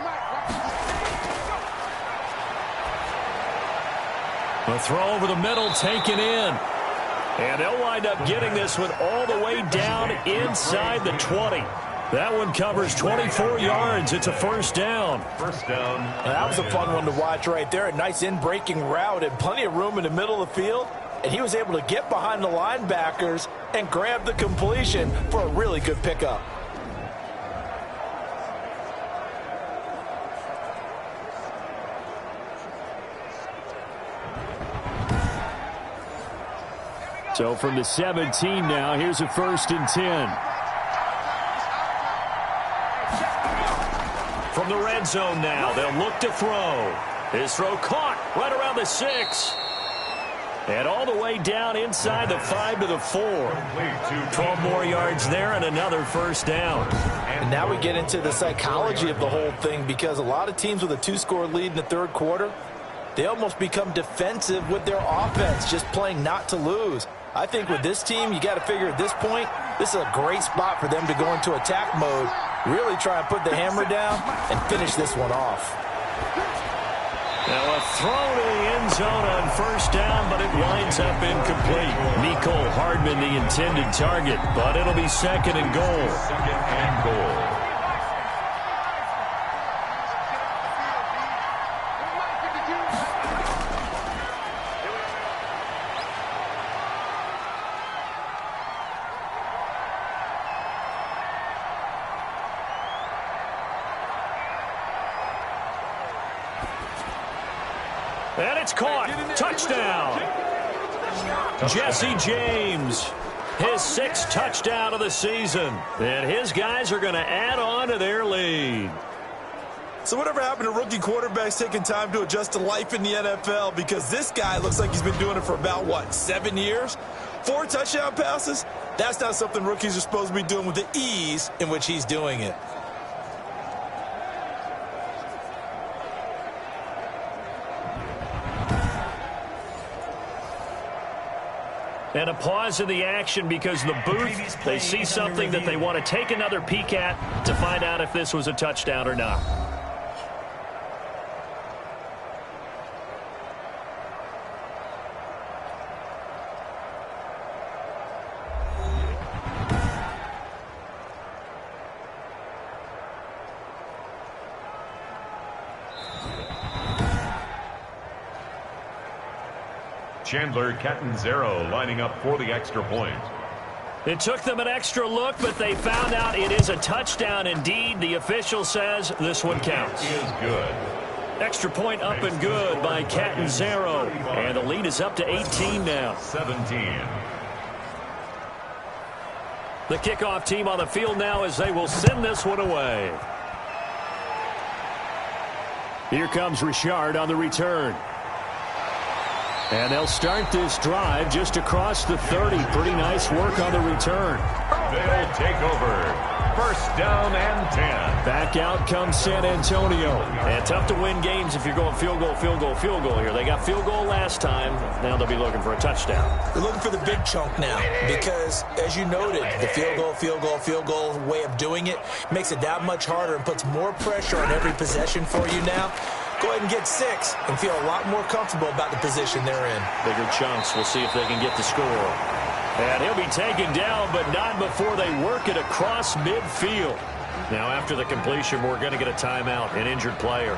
A throw over the middle taken in. And they'll wind up getting this one all the way down inside the 20. That one covers 24 yards. It's a 1st down. 1st down. That was a fun one to watch right there. A nice in-breaking route and plenty of room in the middle of the field. and he was able to get behind the linebackers and grab the completion for a really good pickup. So from the 17 now, here's a 1st and 10. From the red zone now, they'll look to throw. His throw caught right around the 6. And all the way down inside the 5 to the 4. 12 more yards there and another 1st down. And now we get into the psychology of the whole thing, because a lot of teams with a 2-score lead in the 3rd quarter, they almost become defensive with their offense, just playing not to lose. I think with this team, you got to figure at this point, this is a great spot for them to go into attack mode, really try and put the hammer down and finish this one off. Now a throw to the end zone on 1st down, but it winds up incomplete. Mecole Hardman the intended target, but it'll be 2nd and goal. 2nd and goal. And it's caught. Touchdown. Jesse James, his 6th touchdown of the season. And his guys are going to add on to their lead. So whatever happened to rookie quarterbacks taking time to adjust to life in the NFL? Because this guy looks like he's been doing it for about, 7 years? 4 touchdown passes? That's not something rookies are supposed to be doing with the ease in which he's doing it. And a pause in the action because the booth, they see something that they want to take another peek at to find out if this was a touchdown or not. Chandler Catanzaro lining up for the extra point. It took them an extra look, but they found out it is a touchdown indeed. The official says this one counts. It is good. Extra point up and good by Catanzaro. And the lead is up to 18 now. 17. The kickoff team on the field now as they will send this one away. Here comes Richard on the return. And they'll start this drive just across the 30. Pretty nice work on the return. They'll take over. 1st down and 10. Back out comes San Antonio. And tough to win games if you're going field goal, field goal, field goal here. They got field goal last time. Now they'll be looking for a touchdown. They're looking for the big chunk now because, as you noted, the field goal, field goal, field goal way of doing it makes it that much harder and puts more pressure on every possession for you now. Go ahead and get 6 and feel a lot more comfortable about the position they're in. Bigger chunks. We'll see if they can get the score. And he'll be taken down, but not before they work it across midfield. Now, after the completion, we're going to get a timeout, an injured player.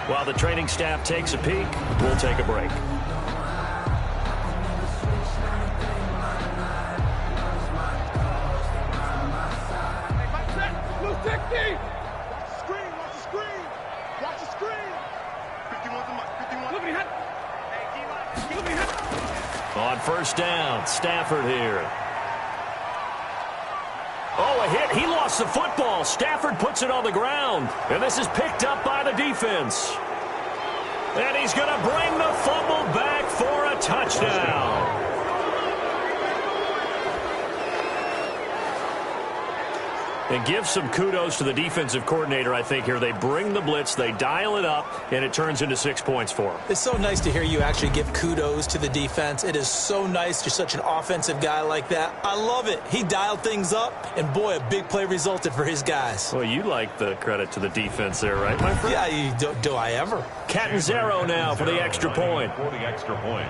While the training staff takes a peek, we'll take a break. On 1st down, Stafford here. Oh, a hit. He lost the football. Stafford puts it on the ground. And this is picked up by the defense. And he's going to bring the fumble back for a touchdown. And give some kudos to the defensive coordinator, I think, here. They bring the blitz, they dial it up, and it turns into 6 points for them. It's so nice to hear you actually give kudos to the defense. It is so nice. You're such an offensive guy like that. I love it. He dialed things up, and boy, a big play resulted for his guys. Well, you like the credit to the defense there, right, my friend? Yeah, do I ever? Catanzaro now for the extra point. For the extra point.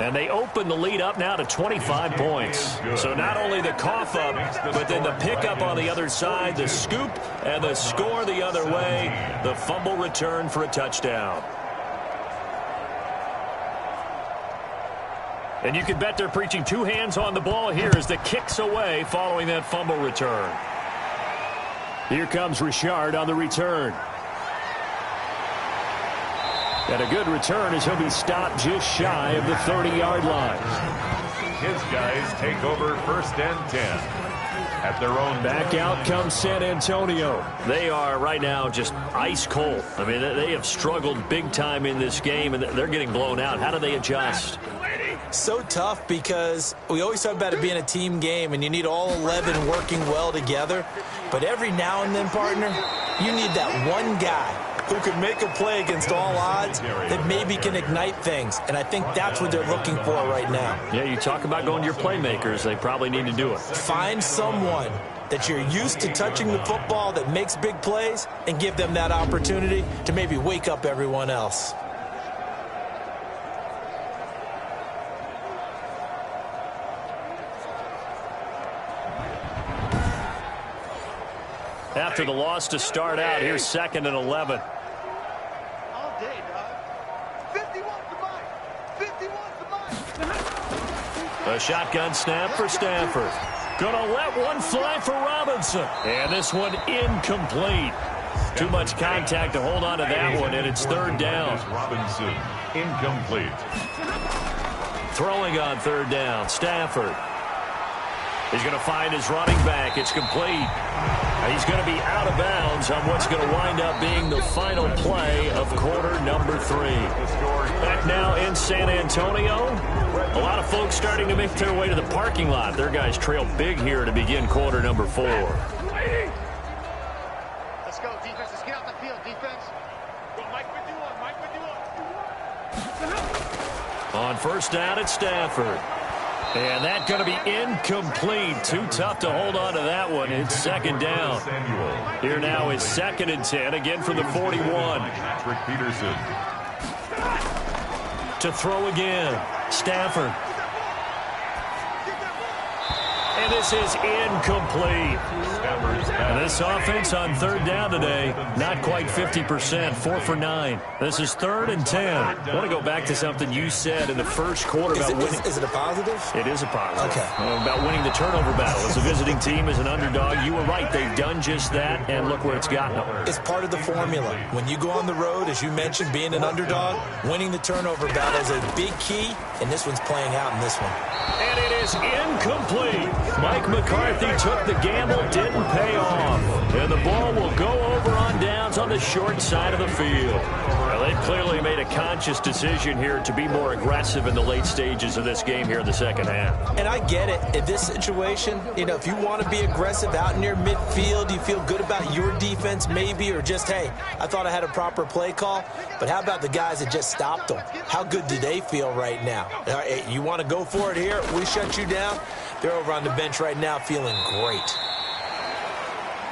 And they open the lead up now to 25 points. So not only the cough up, but then the pickup on the other side, the scoop, and the score the other way. The fumble return for a touchdown. And you can bet they're preaching two hands on the ball here as the kick's away following that fumble return. Here comes Richard on the return. And a good return as he'll be stopped just shy of the 30-yard line. His guys take over 1st and 10. At their own. Back out comes San Antonio. They are right now just ice cold. I mean, they have struggled big time in this game, and they're getting blown out. How do they adjust? So tough because we always talk about it being a team game, and you need all 11 working well together. But every now and then, partner, you need that one guy who can make a play against all odds that maybe can ignite things. And I think that's what they're looking for right now. Yeah, you talk about going to your playmakers. They probably need to do it. Find someone that you're used to touching the football that makes big plays and give them that opportunity to maybe wake up everyone else. After the loss to start out, here's 2nd and 11. All day, dog. 51's the mic. 51's the mic. A shotgun snap for Stafford. Gonna let one fly for Robinson. And this one incomplete. Too much contact to hold on to that one, and it's 3rd down. Robinson, incomplete. Throwing on 3rd down, Stafford. He's going to find his running back. It's complete. He's going to be out of bounds on what's going to wind up being the final play of quarter number 3. Back now in San Antonio. A lot of folks starting to make their way to the parking lot. Their guys trail big here to begin quarter number 4. Let's go, defense. Let's get out the field, defense. Go, Mike, with you on. Mike, with you on. On 1st down, it's Stafford. And that's going to be incomplete. Too tough to hold on to that one. It's 2nd down. Here now is 2nd and 10, again from the 41. Patrick Peterson. To throw again, Stafford. And this is incomplete. And this offense on 3rd down today, not quite 50%, 4 for 9. This is 3rd and 10. I want to go back to something you said in the first quarter about winning. Is it a positive? It is a positive. Okay. About winning the turnover battle. As a visiting team, as an underdog, you were right. They've done just that, and look where it's gotten them. It's part of the formula. When you go on the road, as you mentioned, being an underdog, winning the turnover battle is a big key, and this one's playing out in this one. And it is incomplete. Mike McCarthy took the gamble, didn't pay off. And the ball will go over on downs on the short side of the field. Well, they clearly made a conscious decision here to be more aggressive in the late stages of this game here in the 2nd half. And I get it. In this situation, you know, if you want to be aggressive out near midfield, you feel good about your defense maybe, or just, hey, I thought I had a proper play call. But how about the guys that just stopped them? How good do they feel right now? You want to go for it here? We shut you down? They're over on the bench right now feeling great.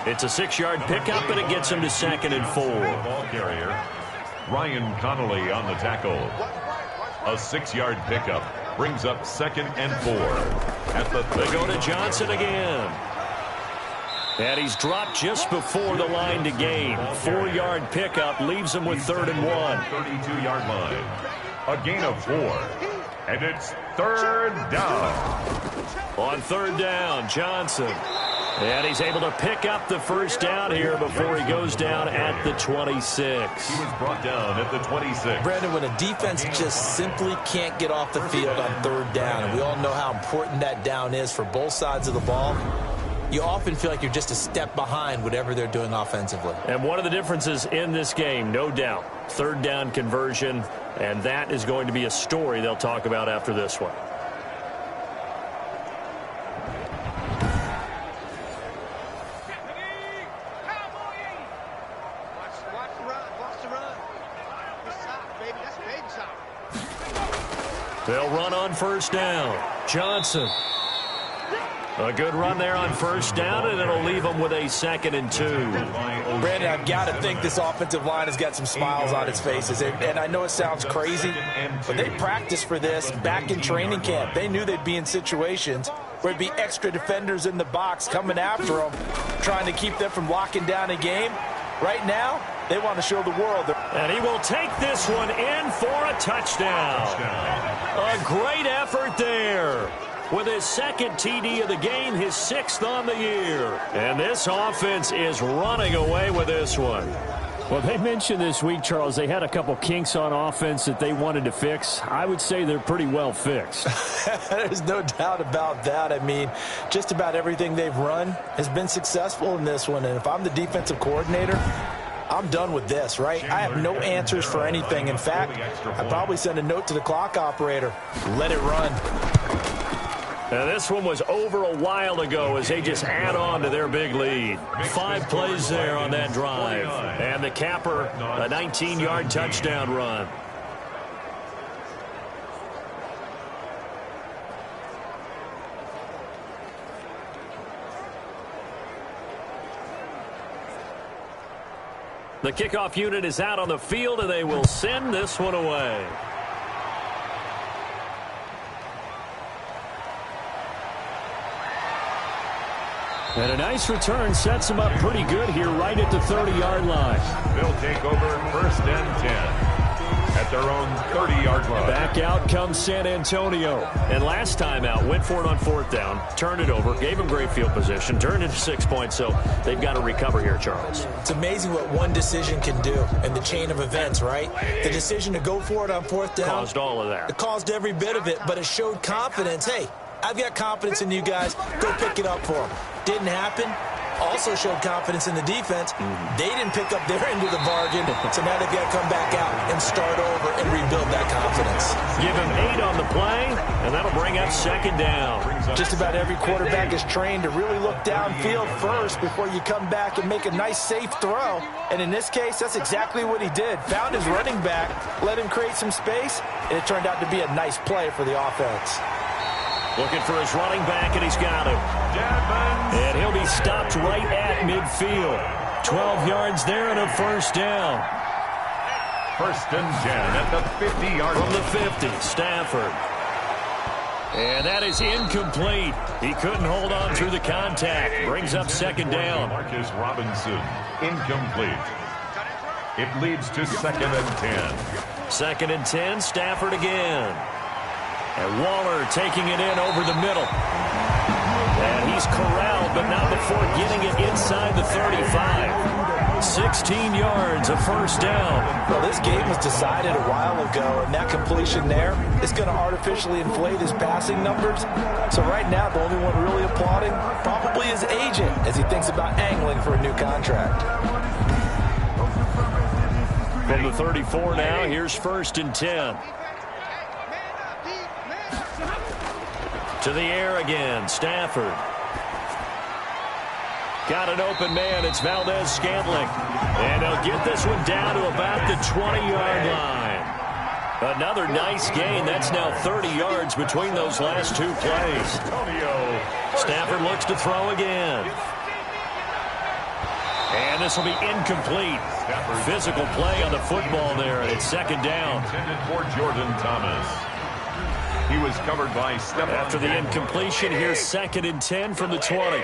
It's a 6-yard pickup, and it gets them to 2nd and 4. Ball carrier, Ryan Connolly on the tackle. A 6-yard pickup brings up 2nd and 4. They go to Johnson again. And he's dropped just before the line to gain. 4-yard pickup leaves him with 3rd and 1. 32-yard line. A gain of 4. And it's 3rd down. On 3rd down, Johnson. And he's able to pick up the 1st down here before he goes down at the 26. He was brought down at the 26. Brandon, when a defense just simply can't get off the field on 3rd down, and we all know how important that down is for both sides of the ball, you often feel like you're just a step behind whatever they're doing offensively. And one of the differences in this game, no doubt, 3rd down conversion, and that is going to be a story they'll talk about after this one. They'll run on 1st down. Johnson. A good run there on 1st down, and it'll leave them with a 2nd and 2. Brandon, I've got to think this offensive line has got some smiles on its faces. And I know it sounds crazy, but they practiced for this back in training camp. They knew they'd be in situations where there'd be extra defenders in the box coming after them, trying to keep them from locking down a game. Right now, they want to show the world. And he will take this one in for a touchdown. A great effort there. With his second TD of the game, his 6th on the year. And this offense is running away with this one. Well, they mentioned this week, Charles, they had a couple kinks on offense that they wanted to fix. I would say they're pretty well fixed. There's no doubt about that. I mean, just about everything they've run has been successful in this one. And if I'm the defensive coordinator, I'm done with this, right? I have no answers for anything. In fact, I'd probably send a note to the clock operator. Let it run. Now, this one was over a while ago as they just add on to their big lead. 5 plays there on that drive. And the capper, a 19-yard touchdown run. The kickoff unit is out on the field, and they will send this one away. And a nice return sets them up pretty good here right at the 30-yard line. They'll take over 1st and 10 at their own 30-yard line. Back out comes San Antonio. And last time out, went for it on 4th down, turned it over, gave them great field position, turned it to 6 points, so they've got to recover here, Charles. It's amazing what one decision can do in the chain of events, right? The decision to go for it on 4th down. Caused all of that. It caused every bit of it, but it showed confidence. Hey, I've got confidence in you guys. Go pick it up for them. Didn't happen. Also showed confidence in the defense. They didn't pick up their end of the bargain, so now they've got to come back out and start over and rebuild that confidence. Give him 8 on the play, and that'll bring up 2nd down. Just about every quarterback is trained to really look downfield first before you come back and make a nice, safe throw. And in this case, that's exactly what he did. Found his running back, let him create some space, and it turned out to be a nice play for the offense. Looking for his running back, and he's got him. And he'll be stopped right at midfield. 12 yards there and a 1st down. 1st and 10 at the 50-yard line. From the 50, Stafford. And that is incomplete. He couldn't hold on through the contact. Brings up 2nd down. Marcus Robinson, incomplete. It leads to 2nd and 10. 2nd and 10, Stafford again. And Waller taking it in over the middle. And he's corralled, but not before getting it inside the 35. 16 yards, a 1st down. Well, this game was decided a while ago, and that completion there is going to artificially inflate his passing numbers. So right now, the only one really applauding probably his agent as he thinks about angling for a new contract. From the 34 now, here's 1st and 10. To the air again, Stafford. Got an open man, it's Valdez-Scantling. And they'll get this one down to about the 20-yard line. Another nice gain. That's now 30 yards between those last 2 plays. Stafford looks to throw again. And this will be incomplete. Physical play on the football there, and it's 2nd down. Intended for Jordan Thomas. He was covered by Stephon. After the incompletion, here's 2nd and 10 from the 20.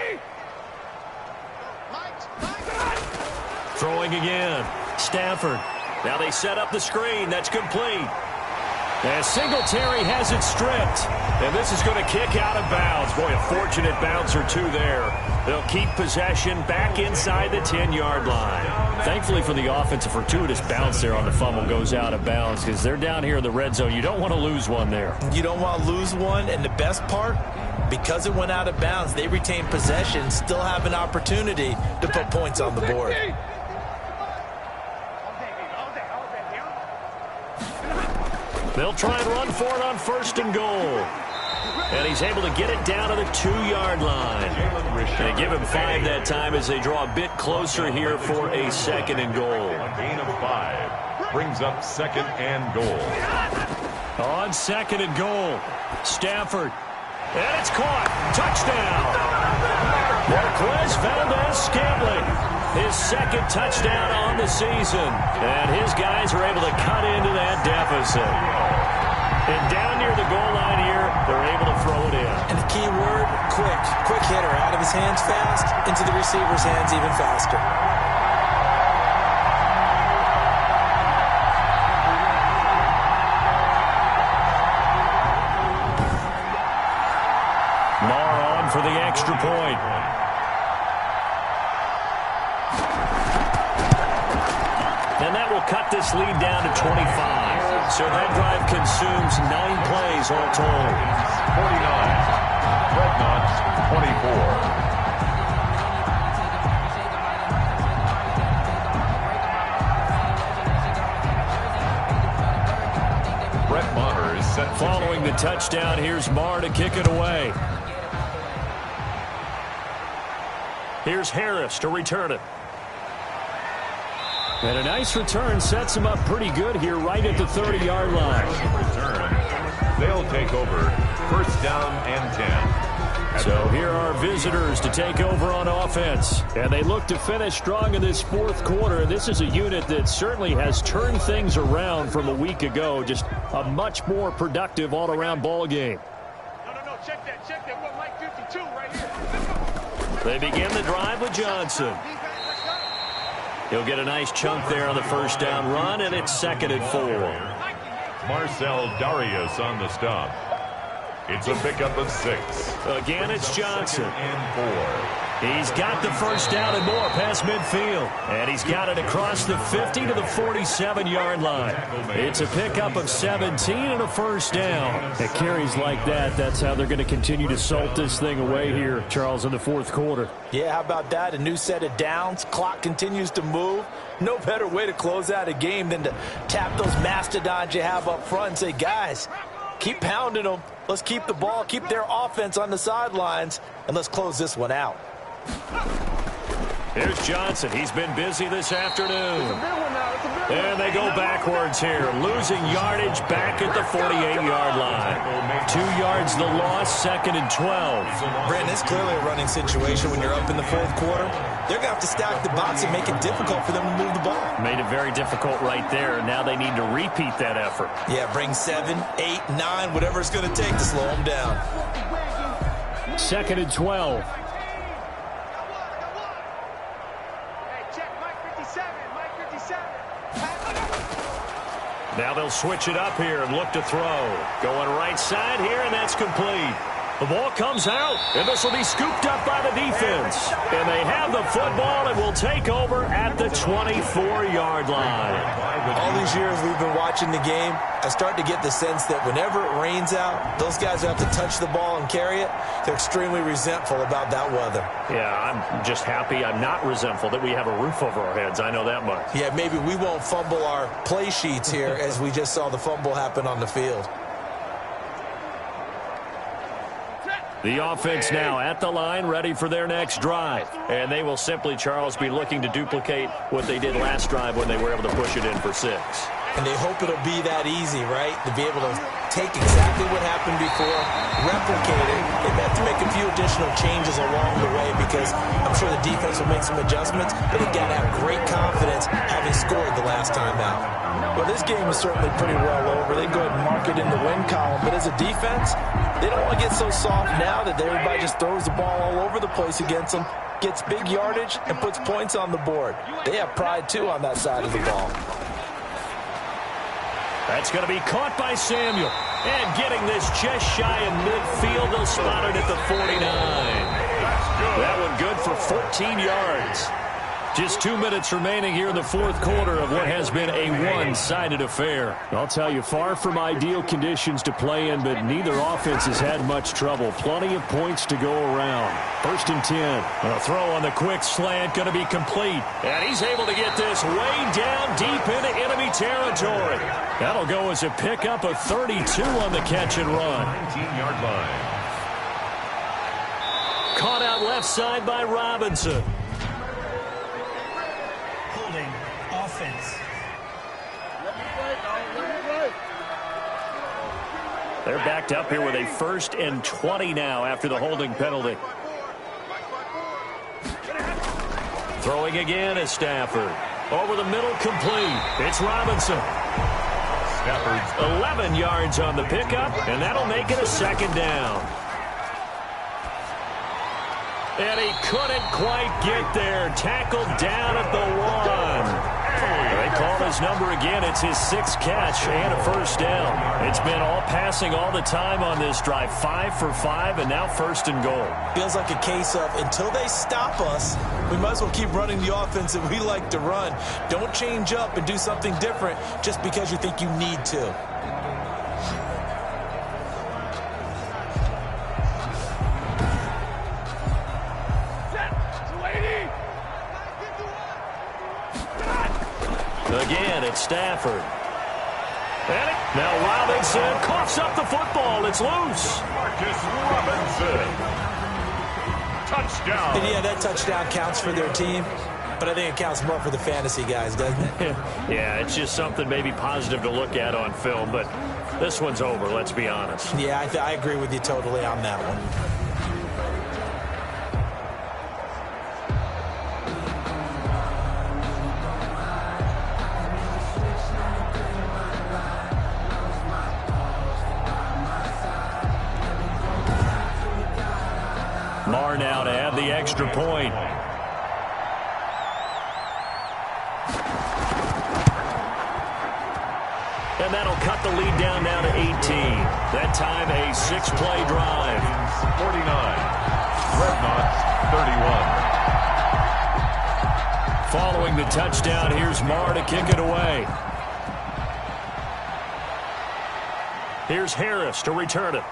Throwing again. Stafford. Now they set up the screen. That's complete. And Singletary has it stripped. And this is going to kick out of bounds. Boy, a fortunate bounce or 2 there. They'll keep possession back inside the 10-yard line. Thankfully for the offense, a fortuitous bounce there on the fumble goes out of bounds because they're down here in the red zone. You don't want to lose one there. You don't want to lose one, and the best part, because it went out of bounds, they retain possession, still have an opportunity to put points on the board. They'll try and run for it on 1st and goal. And he's able to get it down to the 2-yard line. They give him 5 that time as they draw a bit closer here for a 2nd and goal. A gain of 5 brings up 2nd and goal. On 2nd and goal, Stafford. And it's caught. Touchdown. Marquez Valdez-Scantling. His 2nd touchdown on the season. And his guys are able to cut into that deficit. And down near the goal line here, they're able to throw it in. And the key word, quick. Quick hitter. Out of his hands fast, into the receiver's hands even faster. for the extra point. And that will cut this lead down to 25. So that drive consumes 9 plays all told. 49. Dreadnoughts 24. Following the touchdown, here's Marr to kick it away. Here's Harris to return it. And a nice return sets him up pretty good here right at the 30-yard line. Return. They'll take over. First down and 10. So here are visitors to take over on offense. And they look to finish strong in this fourth quarter. This is a unit that certainly has turned things around from a week ago. Just a much more productive all-around ball game. No, check that. What Mike 52 right here. They begin the drive with Johnson. He'll get a nice chunk there on the first down run, and it's 2nd and 4. Marcel Darius on the stop. It's a pickup of 6. Again, it's Johnson. 2nd and 4. He's got the first down and more past midfield. And he's got it across the 50 to the 47-yard line. It's a pickup of 17 and a first down. It carries like that. That's how they're going to continue to salt this thing away here, Charles, in the fourth quarter. Yeah, how about that? A new set of downs. Clock continues to move. No better way to close out a game than to tap those mastodons you have up front and say, guys, keep pounding them. Let's keep the ball, keep their offense on the sidelines, and let's close this one out. Here's Johnson. He's been busy this afternoon. And they go backwards here, losing yardage back at the 48-yard line. 2 yards the loss, 2nd and 12. Brandon, it's clearly a running situation when you're up in the fourth quarter. They're going to have to stack the box and make it difficult for them to move the ball. Made it very difficult right there. Now they need to repeat that effort. Yeah, bring 7, 8, 9, whatever it's going to take to slow them down. 2nd and 12. Now they'll switch it up here and look to throw. Going right side here, and that's complete. The ball comes out, and this will be scooped up by the defense. And they have the football and will take over at the 24-yard line. All these years we've been watching the game, I start to get the sense that whenever it rains out, those guys who have to touch the ball and carry it, they're extremely resentful about that weather. Yeah, I'm just happy I'm not resentful that we have a roof over our heads. I know that much. Yeah, maybe we won't fumble our play sheets here as we just saw the fumble happen on the field. The offense now at the line, ready for their next drive. And they will simply, Charles, be looking to duplicate what they did last drive when they were able to push it in for 6. And they hope it'll be that easy, right? To be able to take exactly what happened before, replicate it. They may have to make a few additional changes along the way because I'm sure the defense will make some adjustments, but they've got to have great confidence having scored the last time out. Well, this game is certainly pretty well over. They go ahead and mark it in the win column, but as a defense, they don't want to get so soft now that everybody just throws the ball all over the place against them, gets big yardage, and puts points on the board. They have pride, too, on that side of the ball. That's going to be caught by Samuel. And getting this just shy of midfield, they'll spot it at the 49. That one good for 14 yards. Just 2 minutes remaining here in the fourth quarter of what has been a one-sided affair. I'll tell you, far from ideal conditions to play in, but neither offense has had much trouble. Plenty of points to go around. 1st and 10. A throw on the quick slant going to be complete. And he's able to get this way down deep into enemy territory. That'll go as a pickup of 32 on the catch and run. 19-yard line. Caught out left side by Robinson. Offense. They're backed up here with a 1st and 20 now after the holding penalty. Throwing again is Stafford. Over the middle, complete. It's Robinson. Stafford's 11 yards on the pickup, and that'll make it a 2nd down. And he couldn't quite get there. Tackled down at the 1. They call his number again. It's his 6th catch and a first down. It's been all passing all the time on this drive. 5 for 5, and now 1st and goal. Feels like a case of until they stop us, we might as well keep running the offense that we like to run. Don't change up and do something different just because you think you need to. Again, it's Stafford. Now Robinson coughs up the football. It's loose. Marcus Robinson. Touchdown. And yeah, that touchdown counts for their team, but I think it counts more for the fantasy guys, doesn't it? Yeah, it's just something maybe positive to look at on film, but this one's over, let's be honest. Yeah, I agree with you totally on that one. Marr now to add the extra point. And that'll cut the lead down now to 18. That time a 6-play drive. 49. Dreadnoughts 31. Following the touchdown, here's Marr to kick it away. Here's Harris to return it.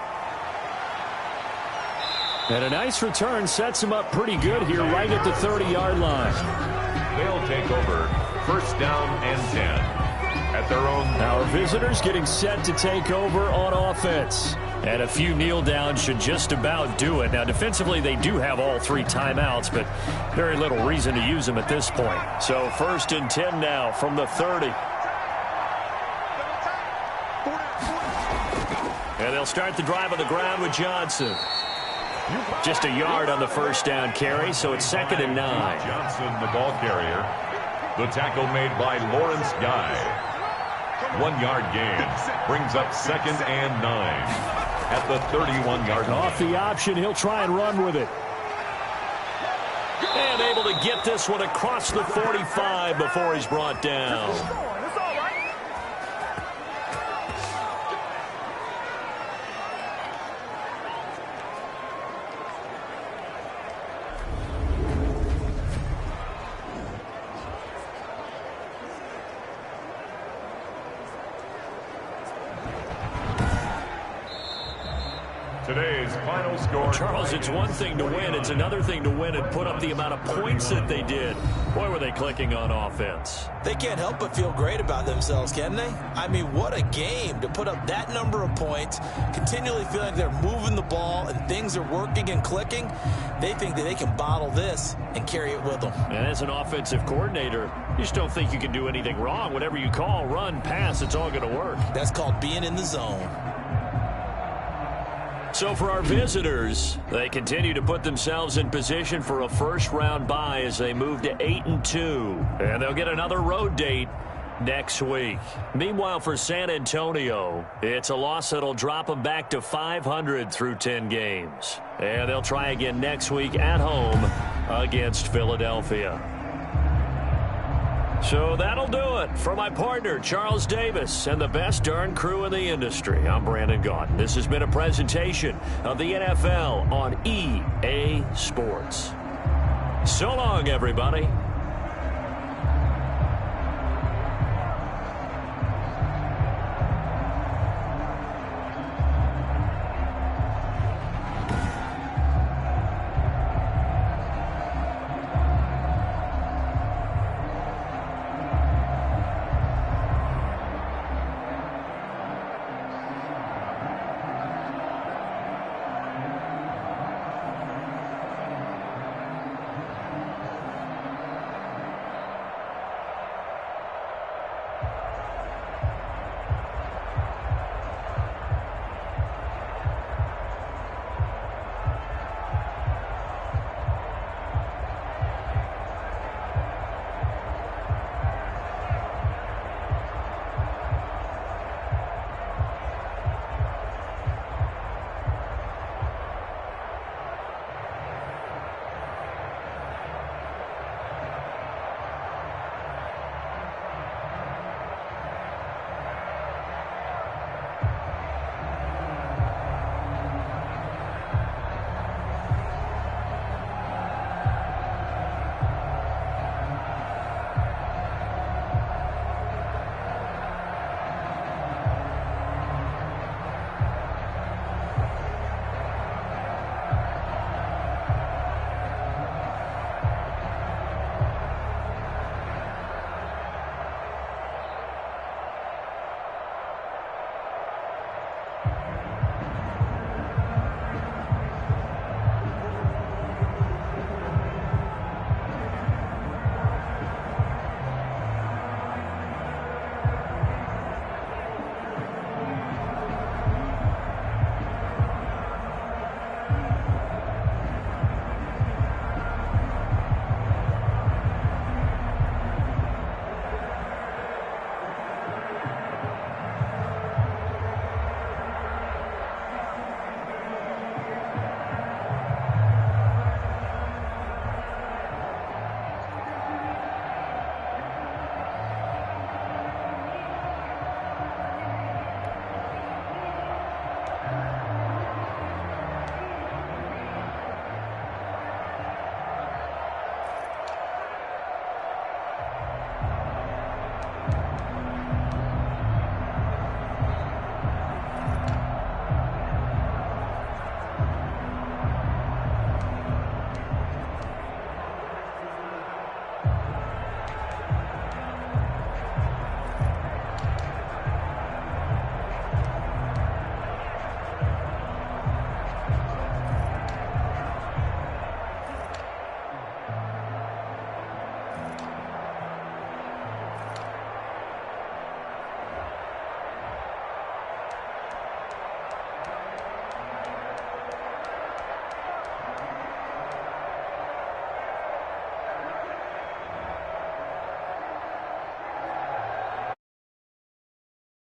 And a nice return sets him up pretty good here right at the 30-yard line. They'll take over 1st down and 10 at their own. Our visitors getting set to take over on offense. And a few kneel downs should just about do it. Now, defensively, they do have all 3 timeouts, but very little reason to use them at this point. So 1st and 10 now from the 30. And they'll start the drive on the ground with Johnson. Just a yard on the 1st down carry, so it's 2nd and 9. Johnson, the ball carrier. The tackle made by Lawrence Guy. 1-yard gain. Brings up 2nd and 9 at the 31-yard line. Off the option, he'll try and run with it. And able to get this one across the 45 before he's brought down. Today's final score. Charles, it's one thing to win. It's another thing to win and put up the amount of points that they did. Boy, were they clicking on offense. They can't help but feel great about themselves, can they? I mean, what a game to put up that number of points, continually feeling like they're moving the ball and things are working and clicking. They think that they can bottle this and carry it with them. And as an offensive coordinator, you just don't think you can do anything wrong. Whatever you call, run, pass, it's all going to work. That's called being in the zone. So for our visitors, they continue to put themselves in position for a first-round bye as they move to 8-2. And they'll get another road date next week. Meanwhile, for San Antonio, it's a loss that'll drop them back to 500 through 10 games. And they'll try again next week at home against Philadelphia. So that'll do it for my partner, Charles Davis, and the best darn crew in the industry. I'm Brandon Gaudin. This has been a presentation of the NFL on EA Sports. So long, everybody.